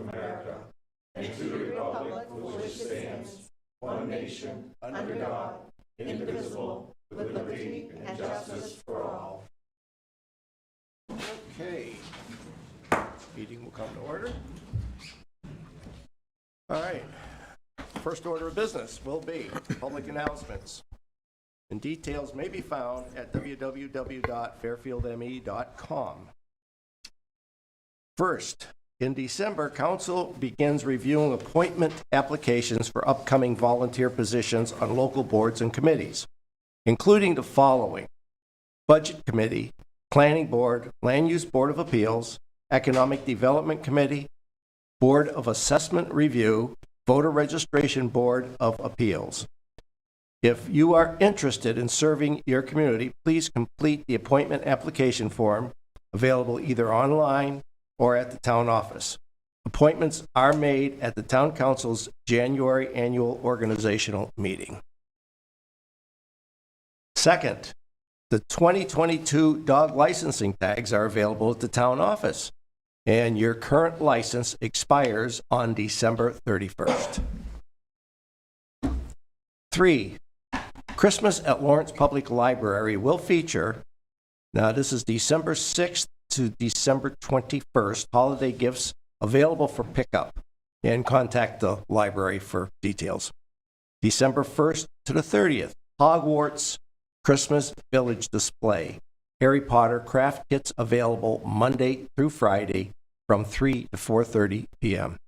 America, and to the republic for which it stands, one nation, under God, indivisible, with liberty and justice for all. Okay. Meeting will come to order. All right. First order of business will be public announcements. And details may be found at www.fairfieldme.com. First, in December, Council begins reviewing appointment applications for upcoming volunteer positions on local boards and committees, including the following: Budget Committee, Planning Board, Land Use Board of Appeals, Economic Development Committee, Board of Assessment Review, Voter Registration Board of Appeals. If you are interested in serving your community, please complete the appointment application form available either online or at the town office. Appointments are made at the Town Council's January annual organizational meeting. Second, the 2022 dog licensing tags are available at the town office, and your current license expires on December 31st. 3, Christmas at Lawrence Public Library will feature, now this is December 6th to December 21st, holiday gifts available for pickup, and contact the library for details. December 1st to the 30th, Hogwarts Christmas Village Display. Harry Potter craft kits available Monday through Friday from 3 to 4:30 p.m.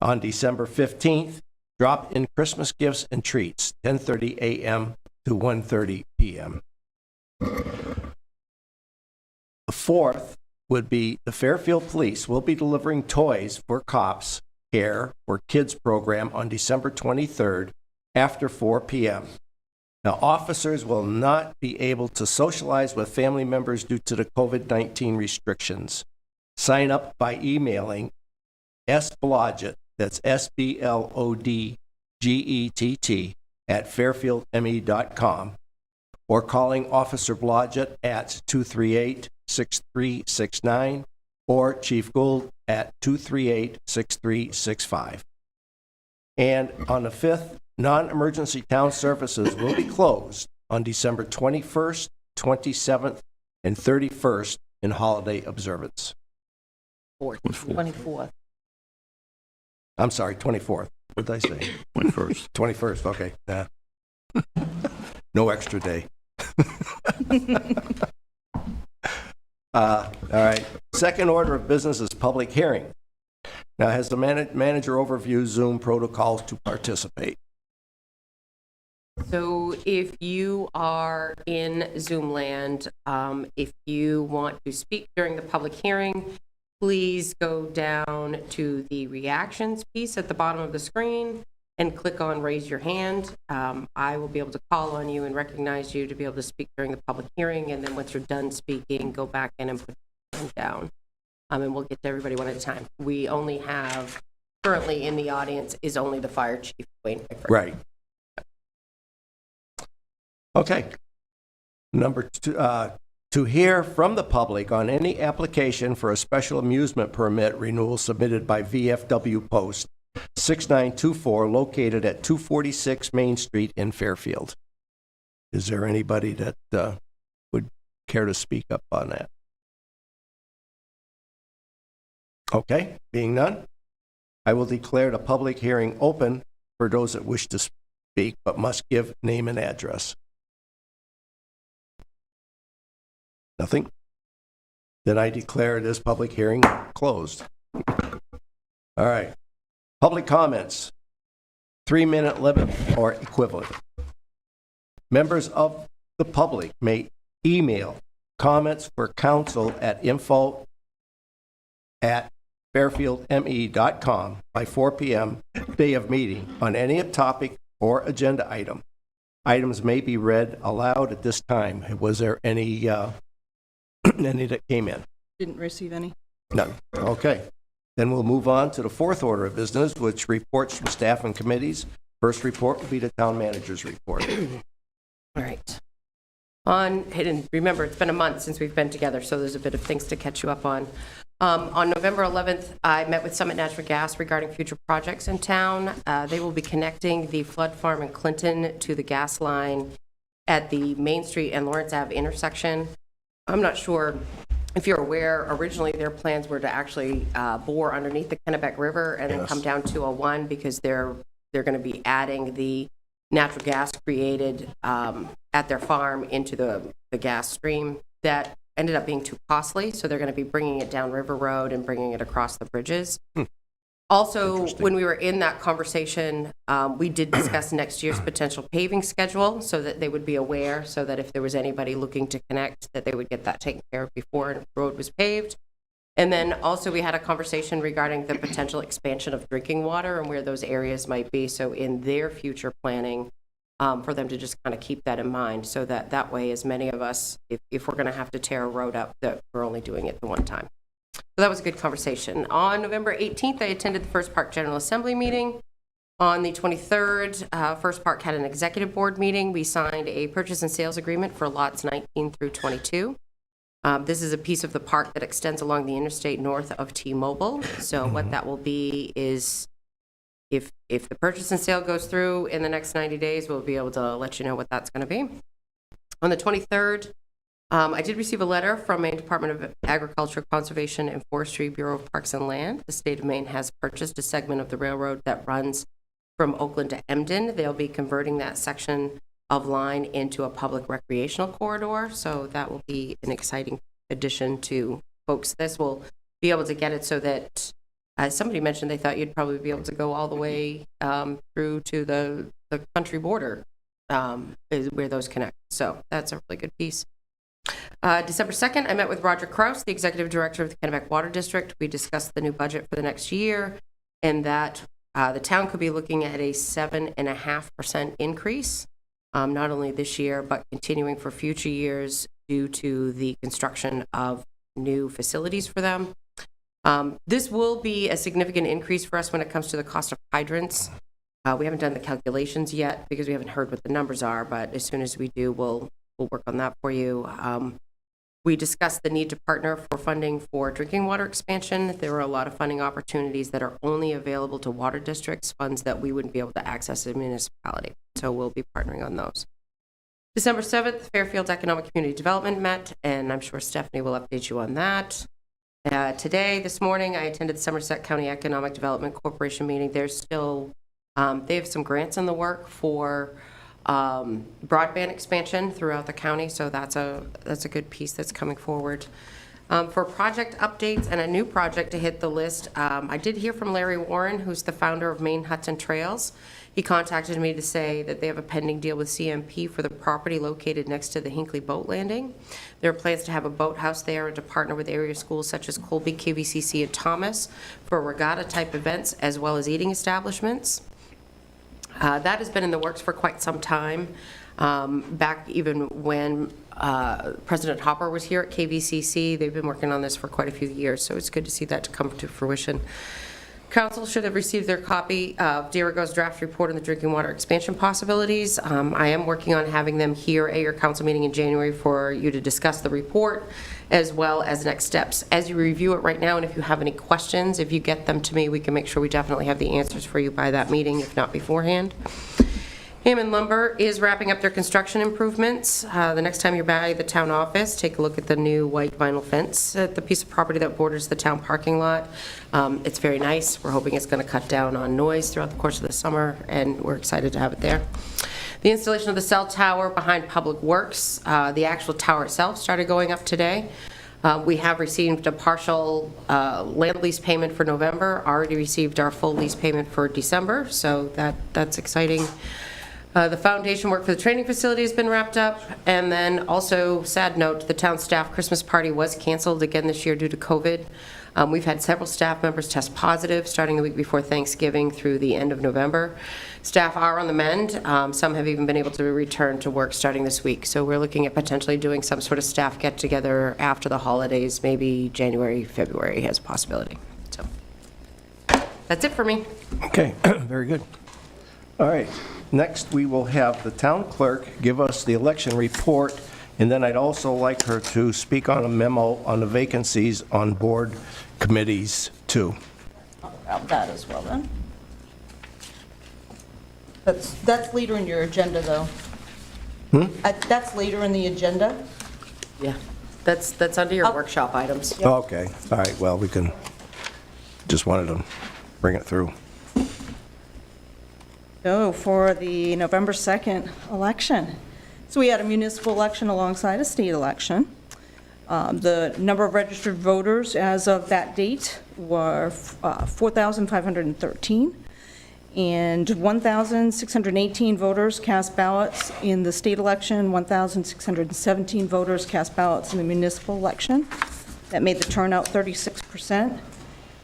On December 15th, drop-in Christmas gifts and treats, 10:30 a.m. to 1:30 p.m. The 4th would be the Fairfield Police will be delivering toys for cops care for kids program on December 23rd after 4 p.m. Now, officers will not be able to socialize with family members due to the COVID-19 restrictions. Sign up by emailing sblodgett, that's SBLODGETT, at fairfieldme.com, or calling Officer Blodgett at 238-6369 or Chief Gould at 238-6365. And on the 5th, non-emergency town services will be closed on December 21st, 27th, and 31st in holiday observance. 24th. I'm sorry, 24th. What did I say? 21st. 21st, okay. Nah. No extra day. All right. Second order of business is public hearing. Now, has the manager overview Zoom protocols to participate? So if you are in Zoom land, if you want to speak during the public hearing, please go down to the reactions piece at the bottom of the screen and click on raise your hand. I will be able to call on you and recognize you to be able to speak during the public hearing. And then once you're done speaking, go back in and put your hand down. And we'll get to everybody one at a time. We only have, currently in the audience is only the fire chief, Wayne Pickford. Right. Okay. Number 2, to hear from the public on any application for a special amusement permit renewal submitted by VFW Post 6924, located at 246 Main Street in Fairfield. Is there anybody that would care to speak up on that? Okay, being none, I will declare the public hearing open for those that wish to speak but must give name and address. Nothing? Then I declare this public hearing closed. All right. Public comments, 3-minute limit or equivalent. Members of the public may email comments for council at info@fairfieldme.com by 4 p.m. day of meeting on any topic or agenda item. Items may be read aloud at this time. Was there any any that came in? Didn't receive any. None. Okay. Then we'll move on to the 4th order of business, which reports from staff and committees. First report will be the town manager's report. All right. And remember, it's been a month since we've been together, so there's a bit of things to catch you up on. On November 11th, I met with Summit Natural Gas regarding future projects in town. They will be connecting the flood farm in Clinton to the gas line at the Main Street and Lawrence Ave intersection. I'm not sure if you're aware, originally their plans were to actually bore underneath the Kennebec River and then come down 201 because they're going to be adding the natural gas created at their farm into the gas stream. That ended up being too costly, so they're going to be bringing it down River Road and bringing it across the bridges. Also, when we were in that conversation, we did discuss next year's potential paving schedule so that they would be aware, so that if there was anybody looking to connect, that they would get that taken care of before the road was paved. And then also we had a conversation regarding the potential expansion of drinking water and where those areas might be. So in their future planning, for them to just kind of keep that in mind, so that way, as many of us, if we're going to have to tear a road up, that we're only doing it the one time. So that was a good conversation. On November 18th, I attended the First Park General Assembly meeting. On the 23rd, First Park had an executive board meeting. We signed a purchase and sales agreement for lots 19 through 22. This is a piece of the park that extends along the interstate north of T-Mobile. So what that will be is, if the purchase and sale goes through in the next 90 days, we'll be able to let you know what that's going to be. On the 23rd, I did receive a letter from Maine Department of Agriculture, Conservation, and Forestry, Bureau of Parks and Land. The state of Maine has purchased a segment of the railroad that runs from Oakland to Emden. They'll be converting that section of line into a public recreational corridor, so that will be an exciting addition to folks. This will be able to get it so that, as somebody mentioned, they thought you'd probably be able to go all the way through to the country border is where those connect. So that's a really good piece. December 2nd, I met with Roger Kraus, the executive director of the Kennebec Water District. We discussed the new budget for the next year and that the town could be looking at a 7.5% increase, not only this year, but continuing for future years due to the construction of new facilities for them. This will be a significant increase for us when it comes to the cost of hydrants. We haven't done the calculations yet because we haven't heard what the numbers are, but as soon as we do, we'll work on that for you. We discussed the need to partner for funding for drinking water expansion. There are a lot of funding opportunities that are only available to water districts, funds that we wouldn't be able to access as a municipality. So we'll be partnering on those. December 7th, Fairfield Economic Community Development met, and I'm sure Stephanie will update you on that. This morning, I attended the Somerset County Economic Development Corporation meeting. There's still, they have some grants in the work for broadband expansion throughout the county, so that's a good piece that's coming forward. For project updates and a new project to hit the list, I did hear from Larry Warren, who's the founder of Maine Hudson Trails. He contacted me to say that they have a pending deal with CMP for the property located next to the Hinckley Boat Landing. There are plans to have a boathouse there and to partner with area schools such as Colby, KVCC, and Thomas for regatta-type events as well as eating establishments. That has been in the works for quite some time, back even when President Hopper was here at KVCC. They've been working on this for quite a few years, so it's good to see that to come to fruition. Council should have received their copy of Dirigo's draft report on the drinking water expansion possibilities. I am working on having them here at your council meeting in January for you to discuss the report as well as next steps. As you review it right now, and if you have any questions, if you get them to me, we can make sure we definitely have the answers for you by that meeting, if not beforehand. Hammond Lumber is wrapping up their construction improvements. The next time you're by the town office, take a look at the new white vinyl fence at the piece of property that borders the town parking lot. It's very nice. We're hoping it's going to cut down on noise throughout the course of the summer, and we're excited to have it there. The installation of the cell tower behind Public Works, the actual tower itself started going up today. We have received a partial land lease payment for November, already received our full lease payment for December, so that's exciting. The foundation work for the training facility has been wrapped up, and then also, sad note, the town staff Christmas party was canceled again this year due to COVID. We've had several staff members test positive starting the week before Thanksgiving through the end of November. Staff are on the mend. Some have even been able to return to work starting this week. So we're looking at potentially doing some sort of staff get-together after the holidays, maybe January, February as a possibility. So that's it for me. Okay, very good. All right, next we will have the town clerk give us the election report And then I'd also like her to speak on a memo on the vacancies on board committees, too. I'll grab that as well, then. That's later in your agenda, though. That's later in the agenda. Yeah, that's under your workshop items. Okay, all right, well, we can, just wanted to bring it through. So for the November 2nd election. So we had a municipal election alongside a state election. The number of registered voters as of that date were 4,513, and 1,618 voters cast ballots in the state election, 1,617 voters cast ballots in the municipal election. That made the turnout 36%.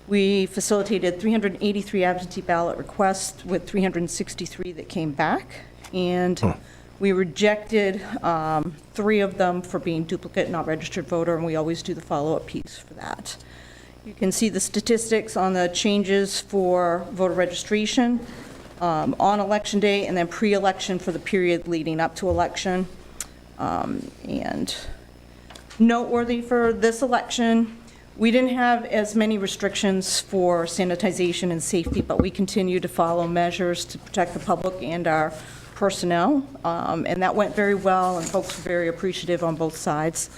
We facilitated 383 absentee ballot requests with 363 that came back, and we rejected 3 of them for being duplicate, not registered voter, and we always do the follow-up piece for that. You can see the statistics on the changes for voter registration on election day and then pre-election for the period leading up to election. And noteworthy for this election, we didn't have as many restrictions for sanitization and safety, but we continue to follow measures to protect the public and our personnel, and that went very well, and folks were very appreciative on both sides.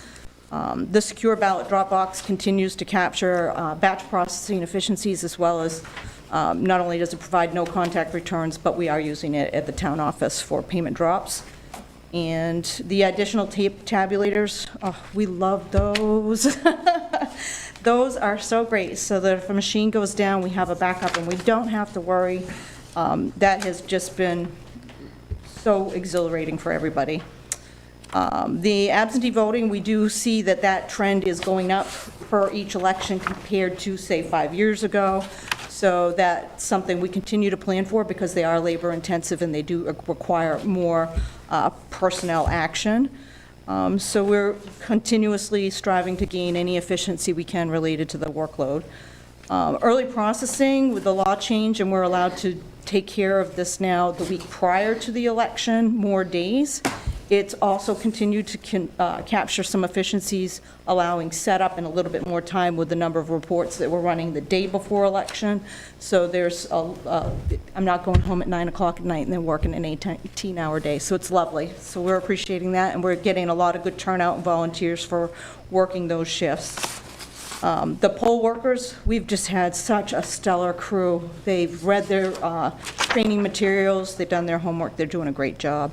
The secure ballot drop box continues to capture batch processing efficiencies, as well as not only does it provide no contact returns, but we are using it at the town office for payment drops. And the additional tape tabulators, oh, we love those. Those are so great, so that if a machine goes down, we have a backup and we don't have to worry. That has just been so exhilarating for everybody. The absentee voting, we do see that that trend is going up for each election compared to, say, 5 years ago. So that's something we continue to plan for because they are labor intensive and they do require more personnel action. So we're continuously striving to gain any efficiency we can related to the workload. Early processing with the law change, and we're allowed to take care of this now the week prior to the election, more days. It's also continued to capture some efficiencies, allowing setup and a little bit more time with the number of reports that we're running the day before election. So there's, I'm not going home at 9 o'clock at night and then working an 18-hour day. So it's lovely. So we're appreciating that, and we're getting a lot of good turnout and volunteers for working those shifts. The poll workers, we've just had such a stellar crew. They've read their training materials, they've done their homework, they're doing a great job.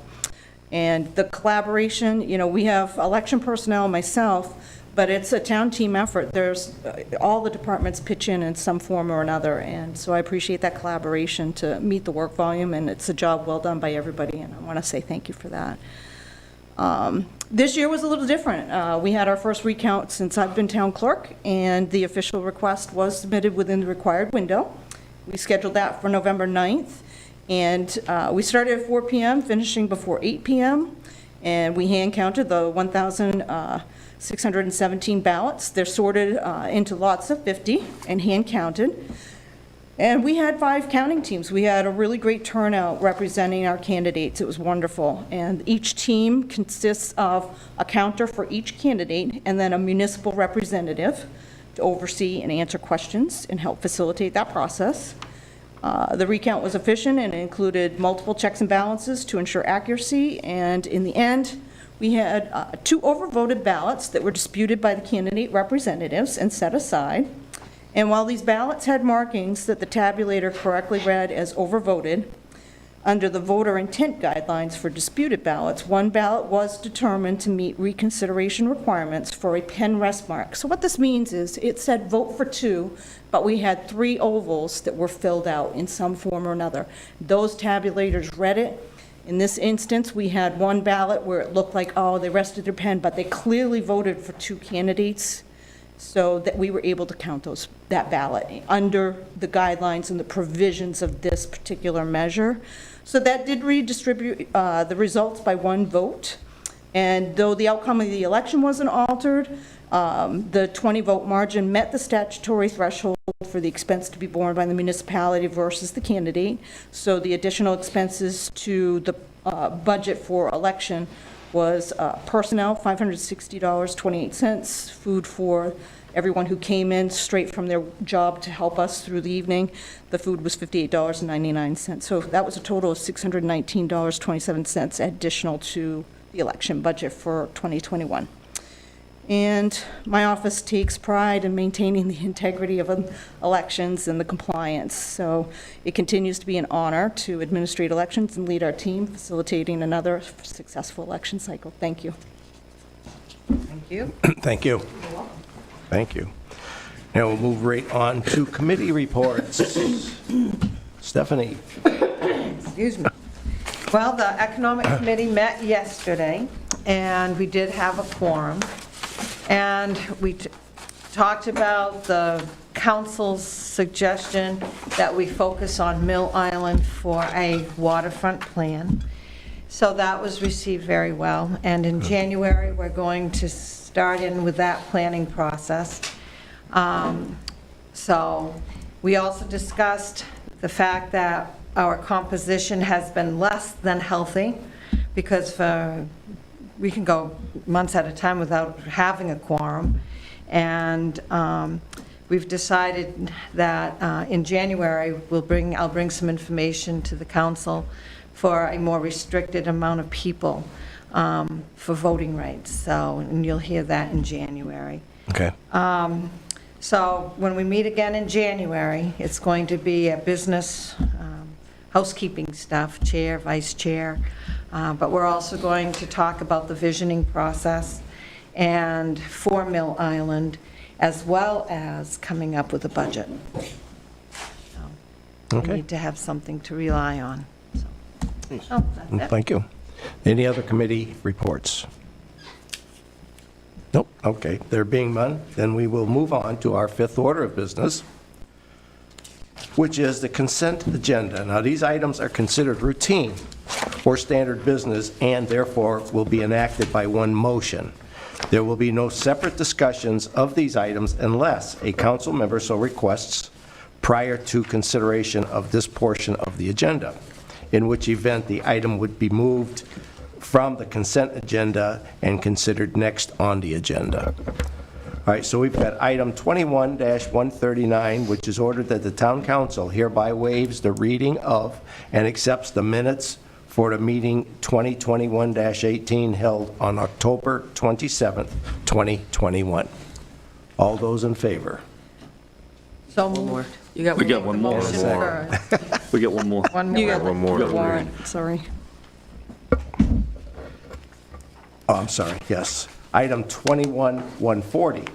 And the collaboration, you know, we have election personnel, myself, but it's a town team effort. There's, all the departments pitch in some form or another, and so I appreciate that collaboration to meet the work volume, and it's a job well done by everybody, and I want to say thank you for that. This year was a little different. We had our first recount since I've been town clerk, and the official request was submitted within the required window. We scheduled that for November 9th. And we started at 4 p.m., finishing before 8 p.m., and we hand counted the 1,617 ballots. They're sorted into lots of 50 and hand counted. And we had 5 counting teams. We had a really great turnout representing our candidates. It was wonderful. And each team consists of a counter for each candidate and then a municipal representative to oversee and answer questions and help facilitate that process. The recount was efficient and included multiple checks and balances to ensure accuracy, and in the end, we had 2 overvoted ballots that were disputed by the candidate representatives and set aside. And while these ballots had markings that the tabulator correctly read as overvoted, under the voter intent guidelines for disputed ballots, 1 ballot was determined to meet reconsideration requirements for a pen rest mark. So what this means is it said vote for 2, but we had 3 ovals that were filled out in some form or another. Those tabulators read it. In this instance, we had 1 ballot where it looked like, oh, they rested their pen, but they clearly voted for 2 candidates, so that we were able to count that ballot under the guidelines and the provisions of this particular measure. So that did redistribute the results by 1 vote. And though the outcome of the election wasn't altered, the 20-vote margin met the statutory threshold for the expense to be borne by the municipality versus the candidate. So the additional expenses to the budget for election was personnel, $560.28, food for everyone who came in straight from their job to help us through the evening. The food was $58.99. So that was a total of $619.27 additional to the election budget for 2021. And my office takes pride in maintaining the integrity of elections and the compliance. So it continues to be an honor to administrate elections and lead our team, facilitating another successful election cycle. Thank you. Thank you. Thank you. Thank you. Now we'll move right on to committee reports. Stephanie. Excuse me. Well, the Economic Committee met yesterday, and we did have a quorum. And we talked about the council's suggestion that we focus on Mill Island for a waterfront plan. So that was received very well. And in January, we're going to start in with that planning process. So we also discussed the fact that our composition has been less than healthy, because we can go months at a time without having a quorum. And we've decided that in January, I'll bring some information to the council for a more restricted amount of people for voting rights. So, and you'll hear that in January. Okay. So when we meet again in January, it's going to be a business housekeeping stuff, chair, vice chair. But we're also going to talk about the visioning process and for Mill Island, as well as coming up with a budget. So Okay. we need to have something to rely on. So, that's it. Thank you. Any other committee reports? Nope. Okay. There being none, then we will move on to our fifth order of business, which is the consent agenda. Now, these items are considered routine or standard business and therefore will be enacted by one motion. There will be no separate discussions of these items unless a council member so requests prior to consideration of this portion of the agenda, in which event the item would be moved from the consent agenda and considered next on the agenda. All right, so we've got item 21-139, which is ordered that the town council hereby waives the reading of and accepts the minutes for the meeting 2021-18 held on October 27th, 2021. All those in favor? So moved. You got We got one more. Motion first. We get one more. One You more. got One more. the warrant, sorry. Oh, I'm sorry, yes. Item 21-140,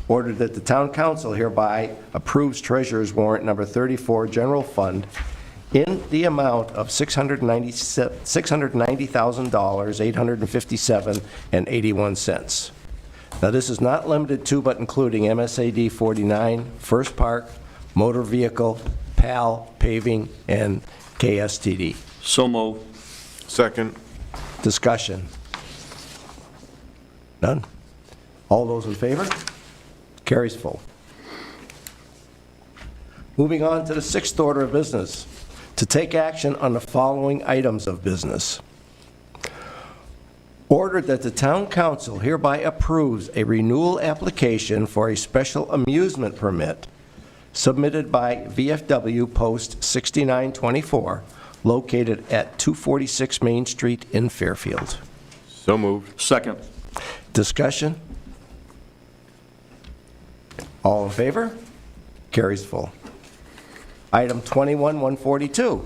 ordered that the town council hereby approves treasurer's warrant number 34, general fund, in the amount of $690,857.81. Now, this is not limited to, but including MSAD 49, First Park, Motor Vehicle, PAL, Paving, and KSTD. So moved. Second. Discussion. None? All those in favor? Carries full. Moving on to the sixth order of business, to take action on the following items of business. Ordered that the town council hereby approves a renewal application for a special amusement permit submitted by VFW Post 6924, located at 246 Main Street in Fairfield. So moved. Second. Discussion? All in favor? Carries full. Item 21-142,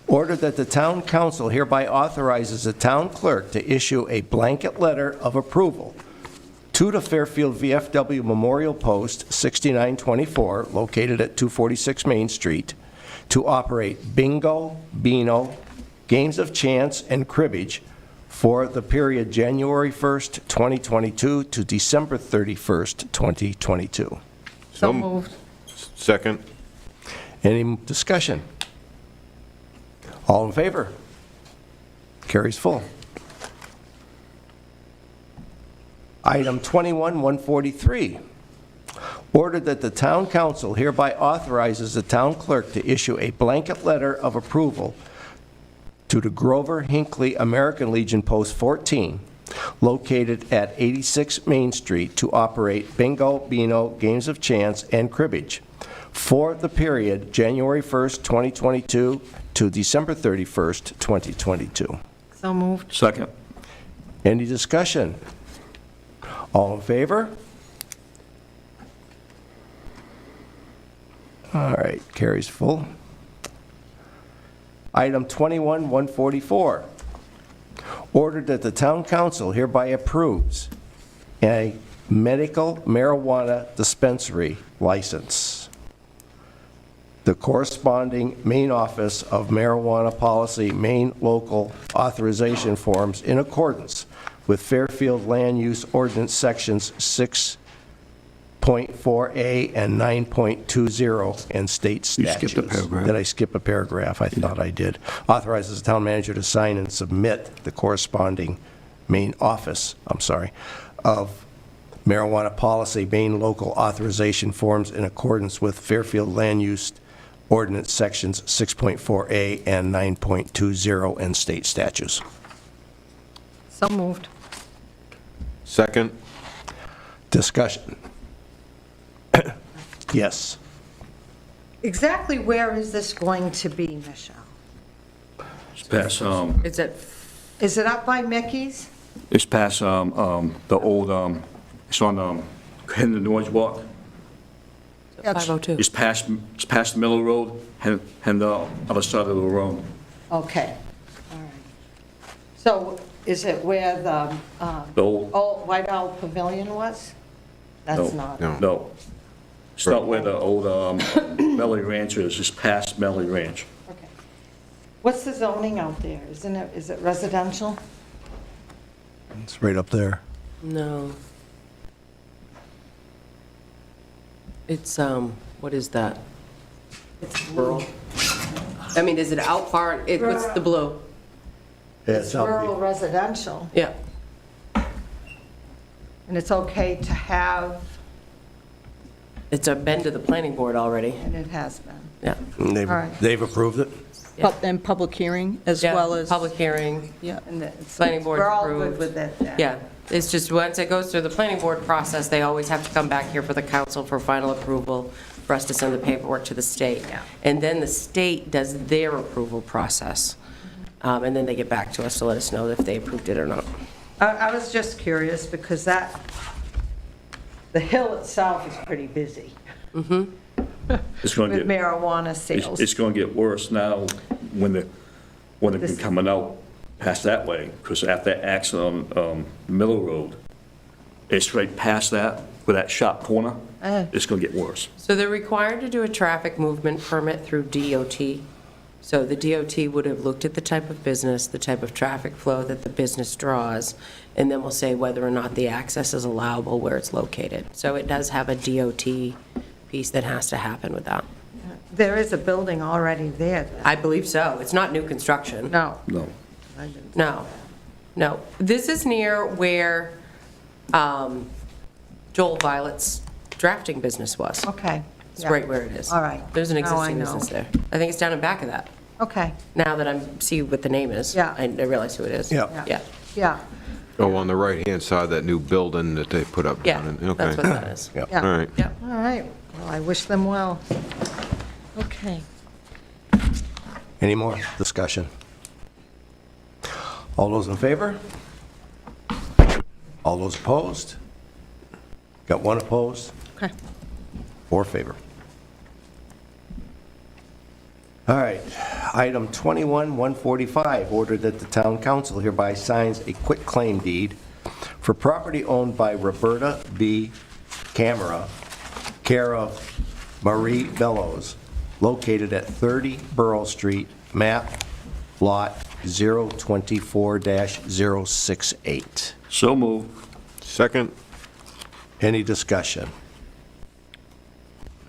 ordered that the town council hereby authorizes the town clerk to issue a blanket letter of approval to the Fairfield VFW Memorial Post 6924, located at 246 Main Street, to operate bingo, beano, games of chance, and cribbage for the period January 1st, 2022 to December 31st, 2022. So moved. Second. Any discussion? All in favor? Carries full. Item 21-143, ordered that the town council hereby authorizes the town clerk to issue a blanket letter of approval to the Grover Hinckley American Legion Post 14, located at 86 Main Street, to operate bingo, beano, games of chance, and cribbage for the period January 1st, 2022 to December 31st, 2022. So moved. Second. Any discussion? All in favor? All right, carries full. Item 21-144, ordered that the town council hereby approves a medical marijuana dispensary license. The corresponding main office of marijuana policy, main local authorization forms in accordance with Fairfield Land Use Ordinance Sections 6.4A and 9.20 and state You statutes. skipped a paragraph. Did I skip a paragraph? I thought I did. Authorizes the town manager to sign and submit the corresponding main office, of marijuana policy, main local authorization forms in accordance with Fairfield Land Use Ordinance Sections 6.4A and 9.20 and state statutes. So moved. Second. Discussion. Yes. Exactly where is this going to be, Michelle? It's past, Is it, Is it up by Mickey's? it's past, the old, it's on, heading to Norwich Walk. 502? It's past the Miller Road, and the other side of the road. Okay, all right. So is it where the The old, old White Owl Pavilion was? That's No. not. No. no. It's not where the old, Melly Ranch is, it's past Melly Ranch. Okay. What's the zoning out there? Is it residential? It's right up there. No. It's, what is that? It's Rural? I mean, is it out far? What's the blue? Yeah, It's rural residential, Yeah. and it's okay to have, It's been to the planning board already. and it has been. Yeah. They've All right. they've approved it? And public hearing as Yeah, well as. Public hearing. Yeah. And it's- Planning board's We're all good approved. with it then. Yeah, it's just, once it goes through the planning board process, they always have to come back here for the council for final approval, for us to send the paperwork to the state. Yeah. And then the state does their approval process. And then they get back to us to let us know if they approved it or not. I was just curious because the hill itself is pretty busy It's gonna with get, marijuana sales. it's gonna get worse now when they've been coming out past that way, because after that accident on Miller Road, it's right past that, where that shop corner, it's gonna get worse. So they're required to do a traffic movement permit through DOT. So the DOT would have looked at the type of business, the type of traffic flow that the business draws, and then we'll say whether or not the access is allowable where it's located. So it does have a DOT piece that has to happen with that. There is a building already there. I believe so. It's not new construction. No. No. I didn't. No, no. This is near where Joel Violet's drafting business was. Okay. It's yeah. right where it is. All right. There's an Now I existing know. business there. I think it's down in back of that. Okay, Now that I see what the name is. Yeah. I realize who it is. Yeah. Yeah, yeah, Oh, on the right-hand side, that new building that they put up. yeah, down in- that's what Okay. that is. Yeah. yeah. All right. Yeah. All right, well, I wish them well. Okay. Any more discussion? All those in favor? All those opposed? Got one opposed? Okay. 4 favor. All right, item 21-145, order that the town council hereby signs a quitclaim deed for property owned by Roberta B. Camera, care of Marie Bellows, located at 30 Burrell Street, map lot 024-068. So moved. Second. Any discussion?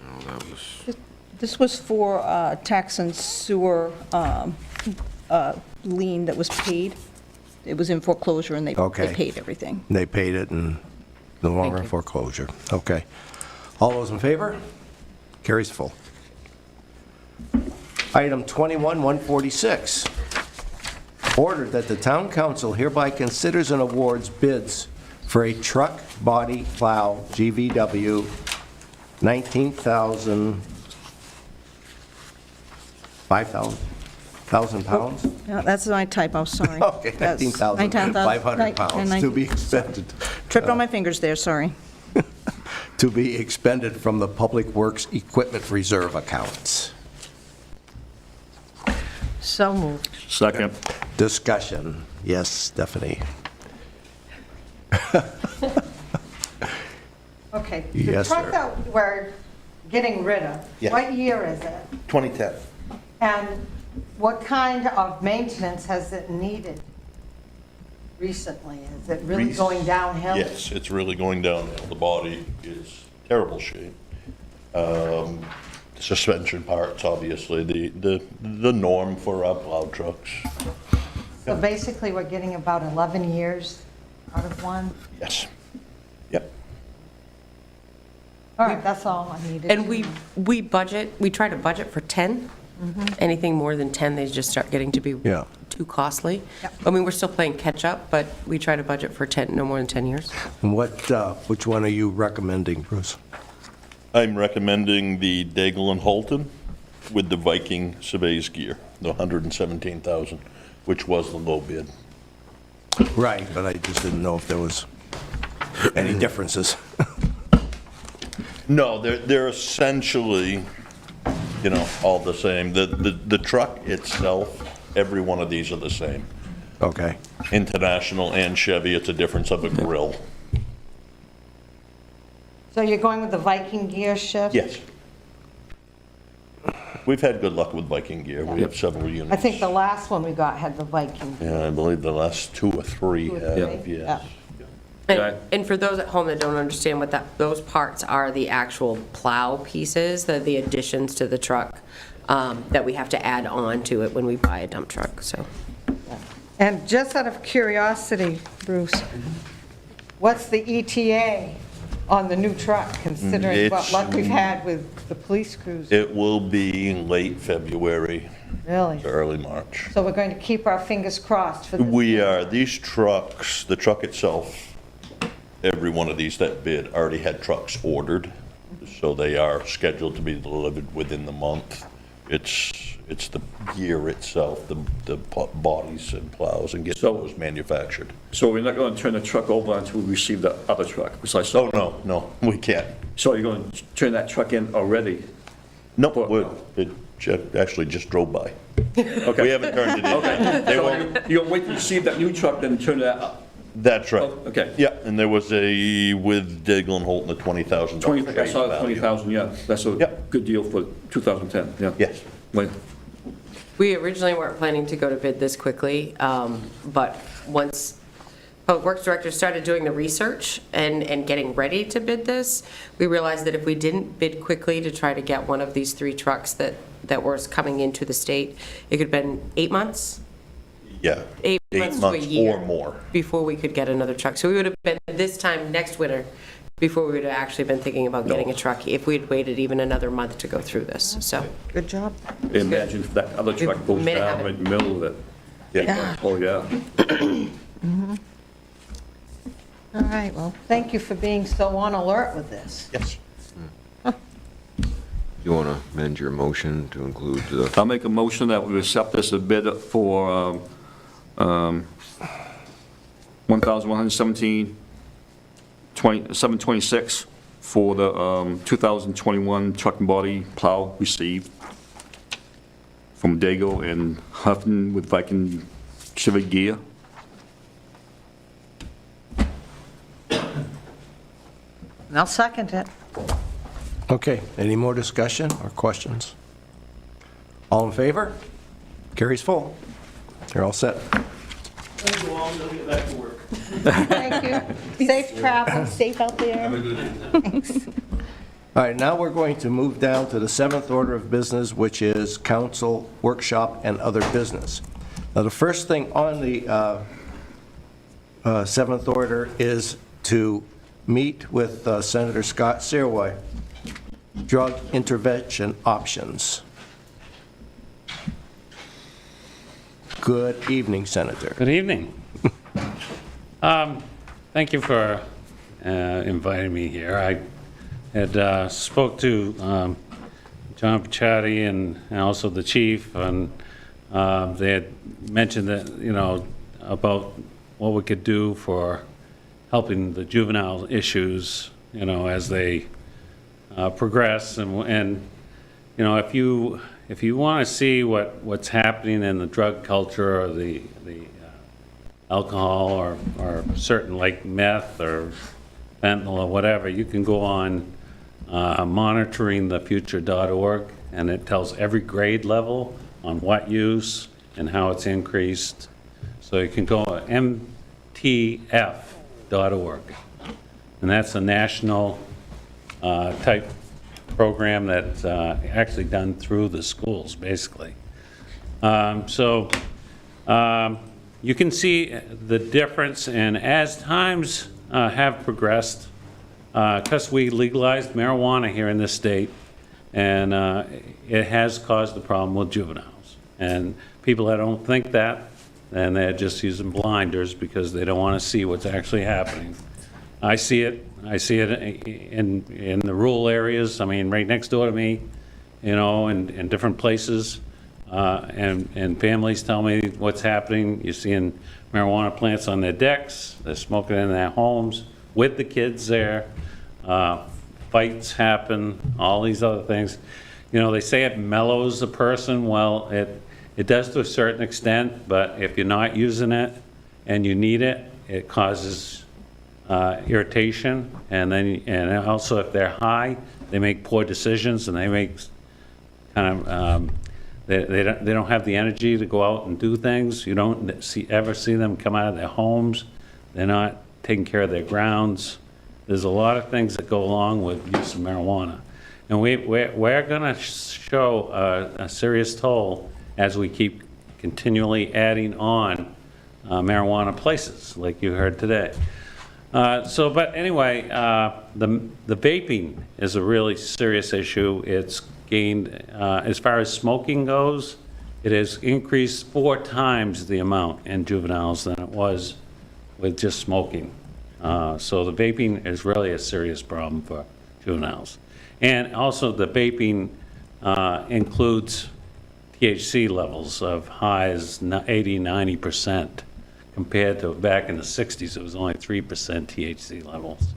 Oh, that was, This was for tax and sewer lien that was paid. It was in foreclosure, and they Okay. paid everything. They paid it and no longer in foreclosure. Okay. All those in favor? Carries full. Item 21-146, Ordered that the town council hereby considers and awards bids for a truck body plow GVW 19,000, 5,000 pounds? Yeah, that's my typo, sorry. Okay, That's 19,500 pounds to be expended. Tripped on my fingers there, sorry. To be expended from the Public Works Equipment Reserve accounts. So moved. Second. Discussion. Yes, Stephanie. Okay. Yes, The sir. truck that we're getting rid of, Yes. what year is it? 2010. And what kind of maintenance has it needed recently? Is it really Rec- going downhill? Yes, it's really going downhill. The body is terrible shape. Suspension parts, obviously, the norm for our plow trucks. So basically, we're getting about 11 years out of one? Yes. Yep. All right, that's all I needed. And we try to budget for 10. Anything more than 10, they just start getting to be Yeah. too costly. Yep. I mean, we're still playing catch-up, but we try to budget for 10, no more than 10 years. And which one are you recommending, Bruce? I'm recommending the Daigle and Holton with the Viking surveys gear, the 117,000, which was the low bid. Right, but I just didn't know if there was any differences. No, they're essentially, all the same. The truck itself, every one of these are the same. Okay. International and Chevy, it's a difference of a grill. So you're going with the Viking gear shift? Yes. We've had good luck with Viking gear. We have several units. I think the last one we got had the Viking. Yeah, I believe the last two or three Two or have, three? yes. And for those at home that don't understand what those parts are, the actual plow pieces, the additions to the truck that we have to add on to it when we buy a dump truck, so. And just out of curiosity, Bruce, what's the ETA on the new truck, considering what It's- luck we've had with the police cruiser? It will be in late February Really? to early March. So we're going to keep our fingers crossed for this? We are, these trucks, the truck itself, every one of these that bid already had trucks ordered, so they are scheduled to be delivered within the month. It's the gear itself, the bodies and plows and get those manufactured. So we're not going to turn the truck over until we receive the other truck besides. Oh, no, we can't. So you're going to turn that truck in already? No, it actually just drove by. We Okay. haven't turned it in. Okay. They So won't, you're going to wait to receive that new truck, then turn that up? that's right. Oh, okay. Yeah, and there was with Daigle and Holton, a $20,000. 20, I saw the value. 20,000, yeah. That's a Yep. good deal for 2010, yeah. Yes. Wait. We originally weren't planning to go to bid this quickly, but once Public Works Director started doing the research and getting ready to bid this, we realized that if we didn't bid quickly to try to get one of these 3 trucks that was coming into the state, it could have been 8 months? Yeah. 8 months to a year. Or more. Before we could get another truck. So we would have been this time next winter before we would have actually been thinking about getting a truck if we'd waited even another month to go through this, so. Good job. Imagine if that other truck goes made it down happen. right in the middle of it. Yeah. Oh, yeah. All right, well, thank you for being so on alert with this. Yes. You want to amend your motion to include the, I'll make a motion that we accept this bid for 1,117, 726 for the 2021 truck and body plow received from Dago and Huffman with Viking Chevy gear. And I'll second it. Okay, any more discussion or questions? All in favor? Carries full. You're all set. Thank you. Safe travel. Safe out there. All right, now we're going to move down to the 7th order of business, which is council workshop and other business. Now, the first thing on the 7th order is to meet with Senator Scott Searwood, drug intervention options. Good evening, Senator. Good evening. Thank you for inviting me here. I had spoke to John Pachatti and also the chief, and they had mentioned that, you know, about what we could do for helping the juvenile issues, you know, as they progress. And you know, if you want to see what's happening in the drug culture or the alcohol or certain like meth or fentanyl or whatever, you can go on monitoringthefuture.org, and it tells every grade level on what use and how it's increased. So you can go to mtf.org, and that's a national type program that's actually done through the schools, basically. You can see the difference, and as times have progressed, because we legalized marijuana here in this state, and it has caused a problem with juveniles. And people that don't think that, and they're just using blinders because they don't want to see what's actually happening. I see it in the rural areas. I mean, right next door to me, you know, in different places. And families tell me what's happening. You're seeing marijuana plants on their decks. They're smoking in their homes with the kids there. Fights happen, all these other things. You know, they say it mellows a person. Well, it does to a certain extent, but if you're not using it and you need it, it causes irritation, and also if they're high, they make poor decisions, and they make kind of they don't have the energy to go out and do things. You don't ever see them come out of their homes. They're not taking care of their grounds. There's a lot of things that go along with use of marijuana, and we're going to show a serious toll as we keep continually adding on marijuana places, like you heard today. But anyway, the vaping is a really serious issue. It's gained, as far as smoking goes, it has increased 4 times the amount in juveniles than it was with just smoking. So the vaping is really a serious problem for juveniles. And also the vaping includes THC levels of high as 80, 90%. Compared to back in the 60s, it was only 3% THC levels.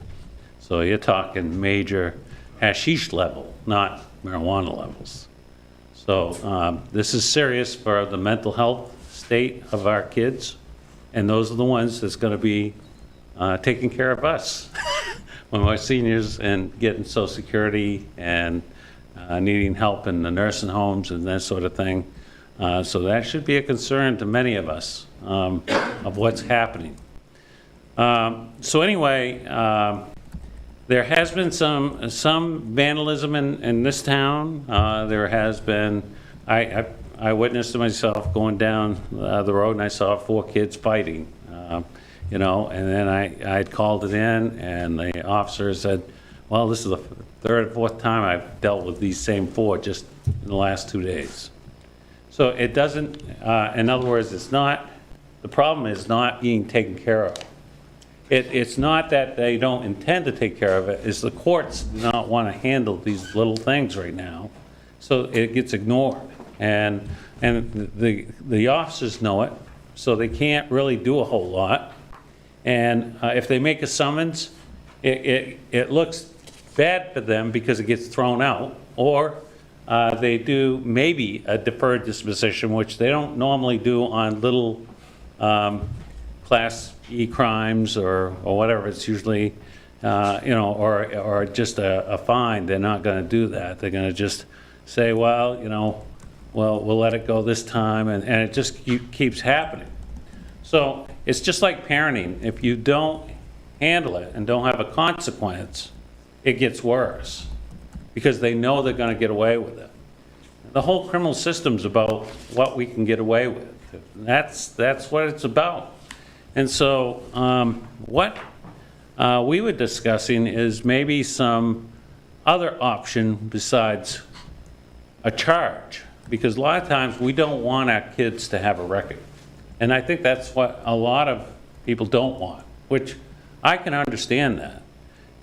So you're talking major hashish level, not marijuana levels. So this is serious for the mental health state of our kids, and those are the ones that's going to be taking care of us when we're seniors and getting Social Security and needing help in the nursing homes and that sort of thing. So that should be a concern to many of us of what's happening. So anyway, there has been some vandalism in this town. There has been, I witnessed it myself going down the road, and I saw 4 kids fighting, you know, and then I called it in, and the officer said, well, this is the 3rd or 4th time I've dealt with these same 4 just in the last 2 days. So it doesn't, in other words, it's not, the problem is not being taken care of. It's not that they don't intend to take care of it, it's the courts do not want to handle these little things right now, so it gets ignored. And the officers know it, so they can't really do a whole lot. And if they make a summons, it looks bad for them because it gets thrown out, or they do maybe a deferred disposition, which they don't normally do on little Class E crimes or whatever. It's usually, you know, or just a fine. They're not going to do that. They're going to just say, well, you know, well, we'll let it go this time, and it just keeps happening. So it's just like parenting. If you don't handle it and don't have a consequence, it gets worse, because they know they're going to get away with it. The whole criminal system's about what we can get away with. That's what it's about. And so what we were discussing is maybe some other option besides a charge, because a lot of times we don't want our kids to have a record. And I think that's what a lot of people don't want, which I can understand that.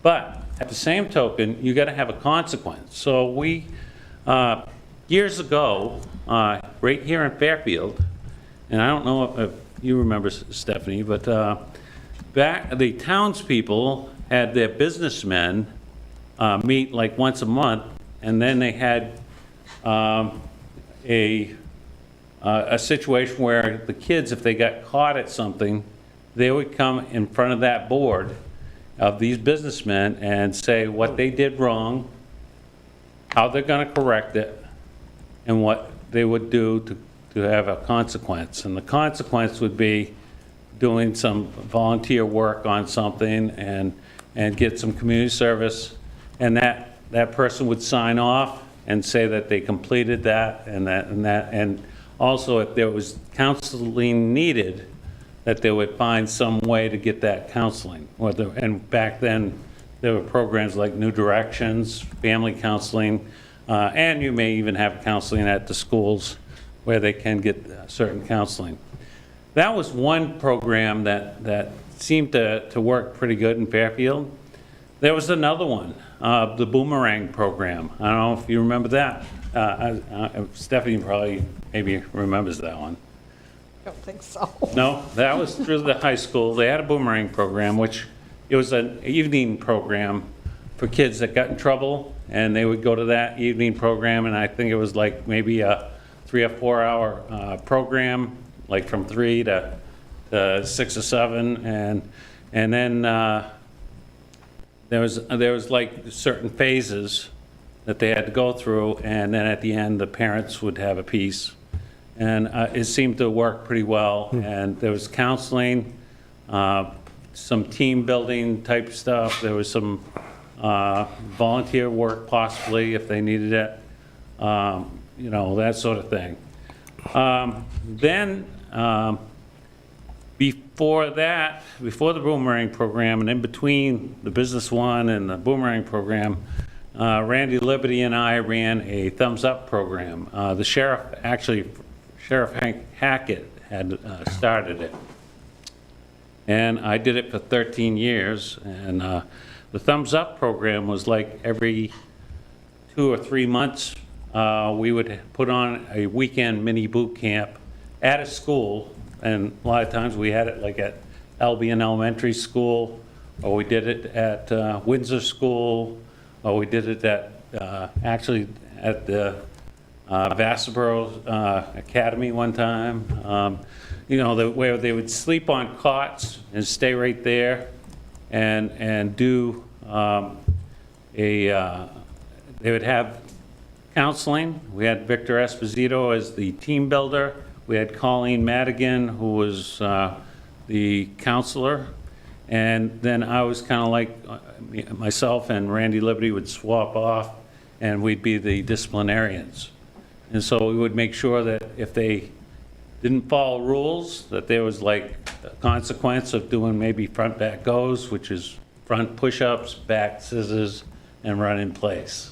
But at the same token, you got to have a consequence. So we, years ago, right here in Fairfield, and I don't know if you remember, Stephanie, but back, the townspeople had their businessmen meet like once a month, and then they had a situation where the kids, if they got caught at something, they would come in front of that board of these businessmen and say what they did wrong, how they're going to correct it, and what they would do to have a consequence. And the consequence would be doing some volunteer work on something and get some community service, and that person would sign off and say that they completed that, and also if there was counseling needed, that they would find some way to get that counseling. And back then, there were programs like New Directions, family counseling, and you may even have counseling at the schools where they can get certain counseling. That was one program that seemed to work pretty good in Fairfield. There was another one, the Boomerang program. I don't know if you remember that. Stephanie probably maybe remembers that one. I don't think so. No, that was through the high school. They had a Boomerang program, which it was an evening program for kids that got in trouble, and they would go to that evening program, and I think it was like maybe a 3 or 4 hour program, like from 3 to 6 or 7, and then there was like certain phases that they had to go through, and then at the end, the parents would have a piece. And it seemed to work pretty well, and there was counseling, some team building type stuff, there was some volunteer work possibly if they needed it, you know, that sort of thing. Then, before that, before the Boomerang program, and in between the business one and the Boomerang program, Randy Liberty and I ran a Thumbs Up program. The sheriff, actually, Sheriff Hank Hackett had started it. And I did it for 13 years, and the Thumbs Up program was like every 2 or 3 months, we would put on a weekend mini boot camp at a school, and a lot of times we had it like at Albion Elementary School, or we did it at Windsor School, or we did it at, actually at the Vassarboro Academy one time. You know, where they would sleep on cots and stay right there and do they would have counseling. We had Victor Esposito as the team builder. We had Colleen Madigan, who was the counselor. And then I was kind of like, myself and Randy Liberty would swap off, and we'd be the disciplinarians. And so we would make sure that if they didn't follow rules, that there was like a consequence of doing maybe front back goes, which is front push-ups, back scissors, and run in place.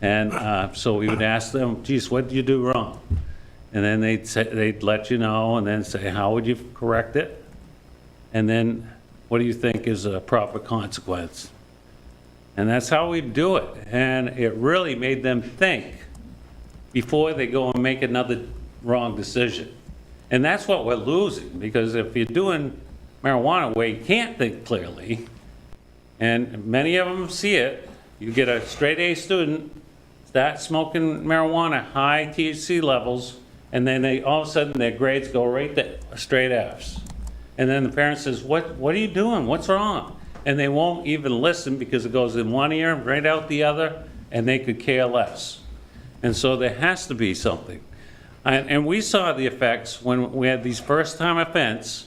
And so we would ask them, geez, what did you do wrong? And then they'd let you know, and then say, how would you correct it? And then, what do you think is a proper consequence? And that's how we do it. And it really made them think before they go and make another wrong decision. And that's what we're losing, because if you're doing marijuana where you can't think clearly, and many of them see it, you get a straight A student, start smoking marijuana, high THC levels, and then all of a sudden their grades go right to straight Fs. And then the parent says, what are you doing? What's wrong? And they won't even listen because it goes in one ear, right out the other, and they could care less. And so there has to be something. And we saw the effects when we had these first-time offense.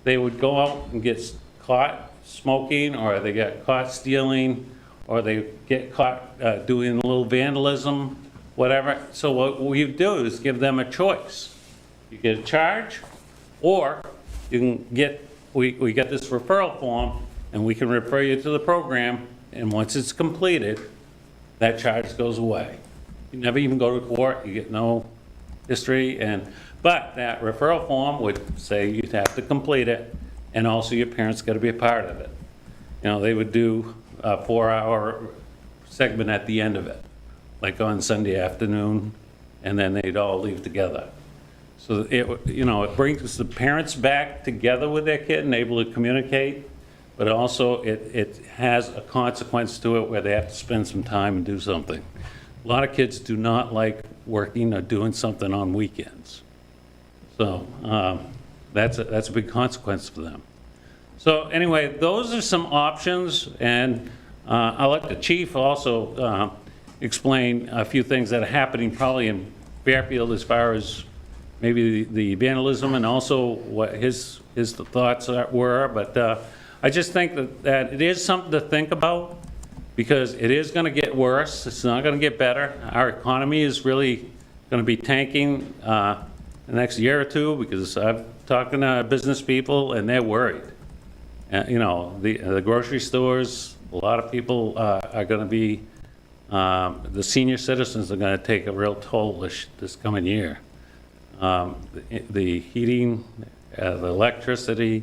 They would go out and get caught smoking, or they get caught stealing, or they get caught doing a little vandalism, whatever. So what we do is give them a choice. You get a charge, or you can get, we get this referral form, and we can refer you to the program, and once it's completed, that charge goes away. You never even go to court, you get no history, and But that referral form would say you'd have to complete it, and also your parents got to be a part of it. You know, they would do a 4-hour segment at the end of it, like on Sunday afternoon, and then they'd all leave together. So it, you know, it brings the parents back together with their kid and able to communicate, but also it has a consequence to it where they have to spend some time and do something. A lot of kids do not like working or doing something on weekends. So that's a big consequence for them. So anyway, those are some options, and I'll let the chief also explain a few things that are happening probably in Fairfield as far as maybe the vandalism and also what his thoughts were. But I just think that it is something to think about, because it is going to get worse. It's not going to get better. Our economy is really going to be tanking the next year or two, because I've talked to business people and they're worried. You know, the grocery stores, a lot of people are going to be, the senior citizens are going to take a real toll this coming year. The heating, the electricity,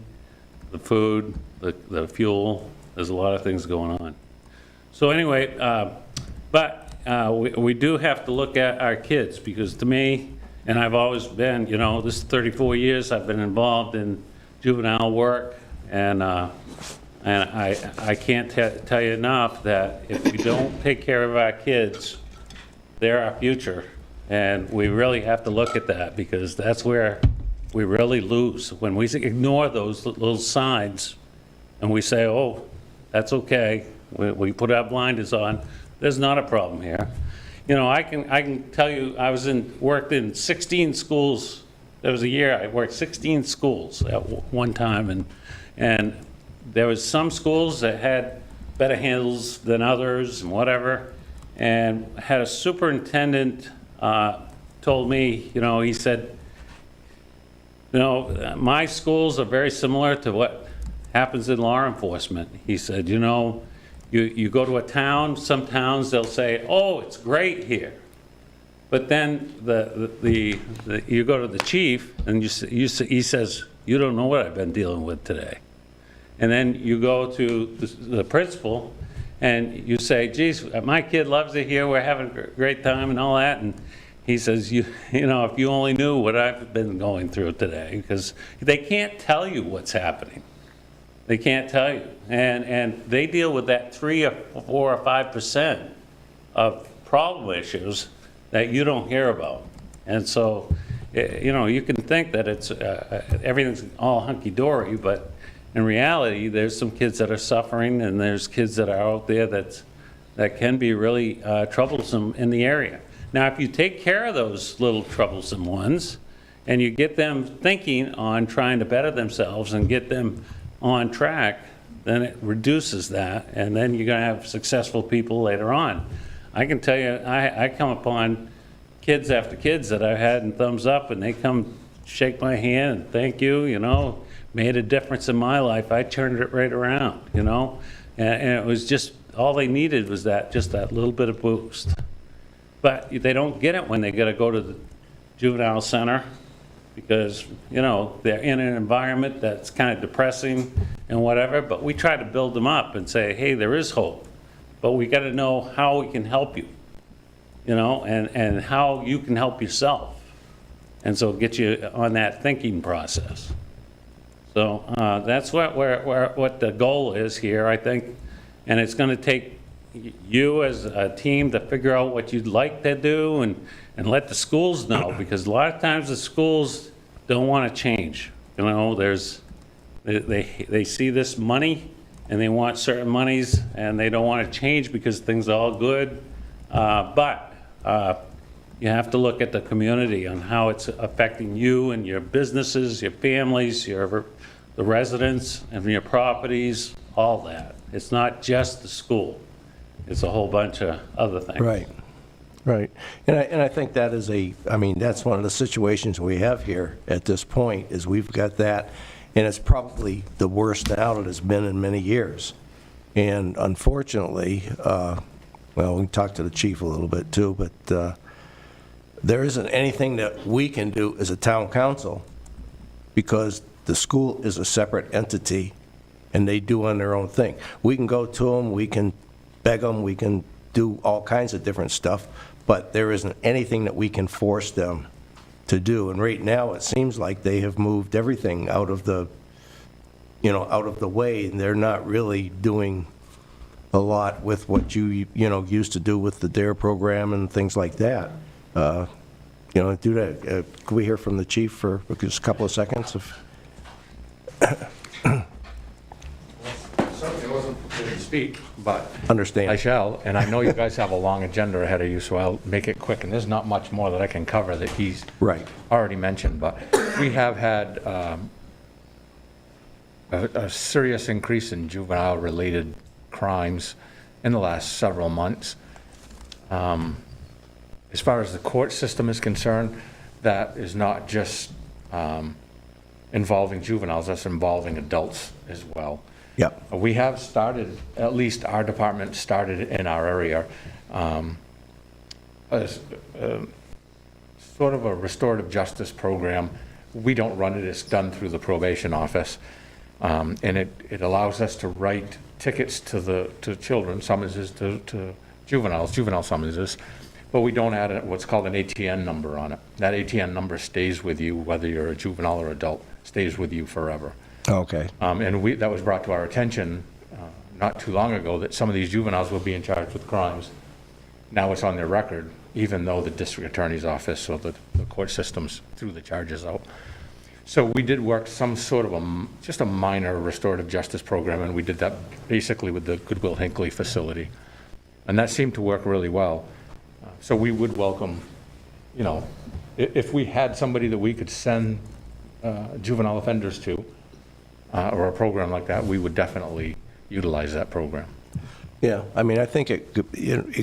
the food, the fuel, there's a lot of things going on. So anyway, but we do have to look at our kids, because to me, and I've always been, you know, this is 34 years I've been involved in juvenile work, and I can't tell you enough that if we don't take care of our kids, they're our future, and we really have to look at that, because that's where we really lose. When we ignore those little signs and we say, oh, that's okay, we put our blinders on, there's not a problem here. You know, I can tell you, I worked in 16 schools. There was a year I worked 16 schools at one time, and there was some schools that had better handles than others and whatever, and had a superintendent told me, you know, he said, you know, my schools are very similar to what happens in law enforcement. He said, you know, you go to a town, some towns they'll say, oh, it's great here. But then you go to the chief and he says, you don't know what I've been dealing with today. And then you go to the principal and you say, geez, my kid loves it here, we're having a great time and all that. And he says, you know, if you only knew what I've been going through today, because they can't tell you what's happening. They can't tell you. And they deal with that 3 or 4 or 5% of problem issues that you don't hear about. And so, you know, you can think that it's everything's all hunky-dory, but in reality, there's some kids that are suffering, and there's kids that are out there that can be really troublesome in the area. Now, if you take care of those little troublesome ones, and you get them thinking on trying to better themselves and get them on track, then it reduces that, and then you're going to have successful people later on. I can tell you, I come upon kids after kids that I've had in thumbs up, and they come shake my hand and thank you, you know, made a difference in my life. I turned it right around, you know, and it was just, all they needed was just that little bit of boost. But they don't get it when they got to go to the juvenile center, because, you know, they're in an environment that's kind of depressing and whatever, but we try to build them up and say, hey, there is hope, but we got to know how we can help you, you know, and how you can help yourself, and so get you on that thinking process. So that's what the goal is here, I think, and it's going to take you as a team to figure out what you'd like to do, and let the schools know, because a lot of times the schools don't want to change. You know, they see this money and they want certain monies, and they don't want to change because things are all good. But you have to look at the community on how it's affecting you and your businesses, your families, the residents and your properties, all that. It's not just the school. It's a whole bunch of other things. Right, right. And I think that is that's one of the situations we have here at this point, is we've got that, and it's probably the worst now it has been in many years. And unfortunately, well, we can talk to the chief a little bit too, but there isn't anything that we can do as a town council because the school is a separate entity and they do on their own thing. We can go to them, we can beg them, we can do all kinds of different stuff, but there isn't anything that we can force them to do. And right now, it seems like they have moved everything out of the, out of the way, and they're not really doing a lot with what you used to do with the DARE program and things like that. Do that. Could we hear from the chief for just a couple of seconds? Certainly wasn't prepared to speak, but Understand. I shall, and I know you guys have a long agenda ahead of you, so I'll make it quick, and there's not much more that I can cover that he's Right. already mentioned, but we have had a serious increase in juvenile-related crimes in the last several months. As far as the court system is concerned, that is not just involving juveniles, that's involving adults as well. Yep. We have started, at least our department started in our area, sort of a restorative justice program. We don't run it, it's done through the probation office. And it allows us to write tickets to children, summonses to juvenile summonses, but we don't add what's called an ATN number on it. That ATN number stays with you, whether you're a juvenile or adult, stays with you forever. Okay. And that was brought to our attention not too long ago, that some of these juveniles will be charged with crimes. Now it's on their record, even though the district attorney's office or the court systems threw the charges out. So we did work some sort of just a minor restorative justice program, and we did that basically with the Goodwill Hinckley facility. And that seemed to work really well. So we would welcome, if we had somebody that we could send juvenile offenders to, or a program like that, we would definitely utilize that program. Yeah, I mean, I think it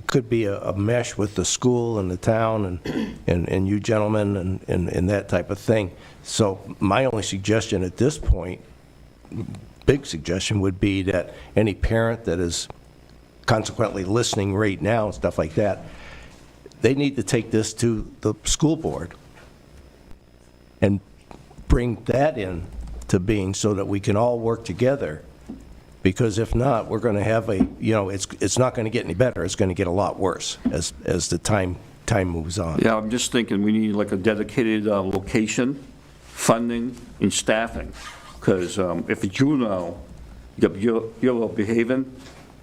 could be a mesh with the school and the town and you gentlemen and that type of thing. So my only suggestion at this point, big suggestion, would be that any parent that is consequently listening right now and stuff like that, they need to take this to the school board and bring that in to being so that we can all work together. Because if not, we're going to have it's not going to get any better. It's going to get a lot worse as the time moves on. Yeah, I'm just thinking we need like a dedicated location, funding, and staffing. Because if a juvenile, you have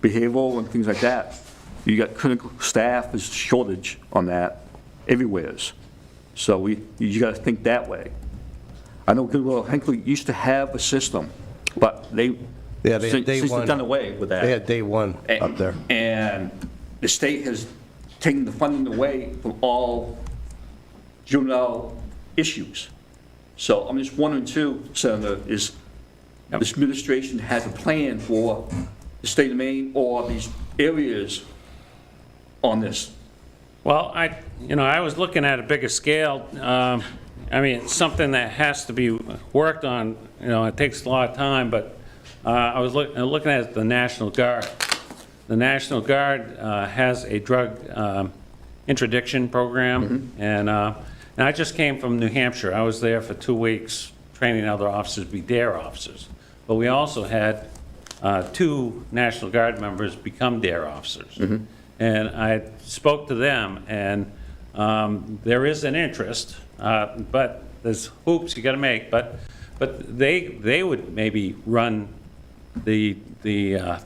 behavioral and things like that, you got clinical staff, there's shortage on that everywhere. So you got to think that way. I know Goodwill Hinckley used to have a system, but they since they've done away with that. They had day one up there. And the state has taken the funding away from all juvenile issues. So I'm just wondering too, Senator, is this administration has a plan for the state of Maine or these areas on this? Well, I was looking at a bigger scale. I mean, it's something that has to be worked on. It takes a lot of time, but I was looking at the National Guard. The National Guard has a drug interdiction program, and I just came from New Hampshire. I was there for 2 weeks training other officers to be DARE officers. But we also had 2 National Guard members become DARE officers. And I spoke to them, and there is an interest, but there's hoops you got to make. But they would maybe run the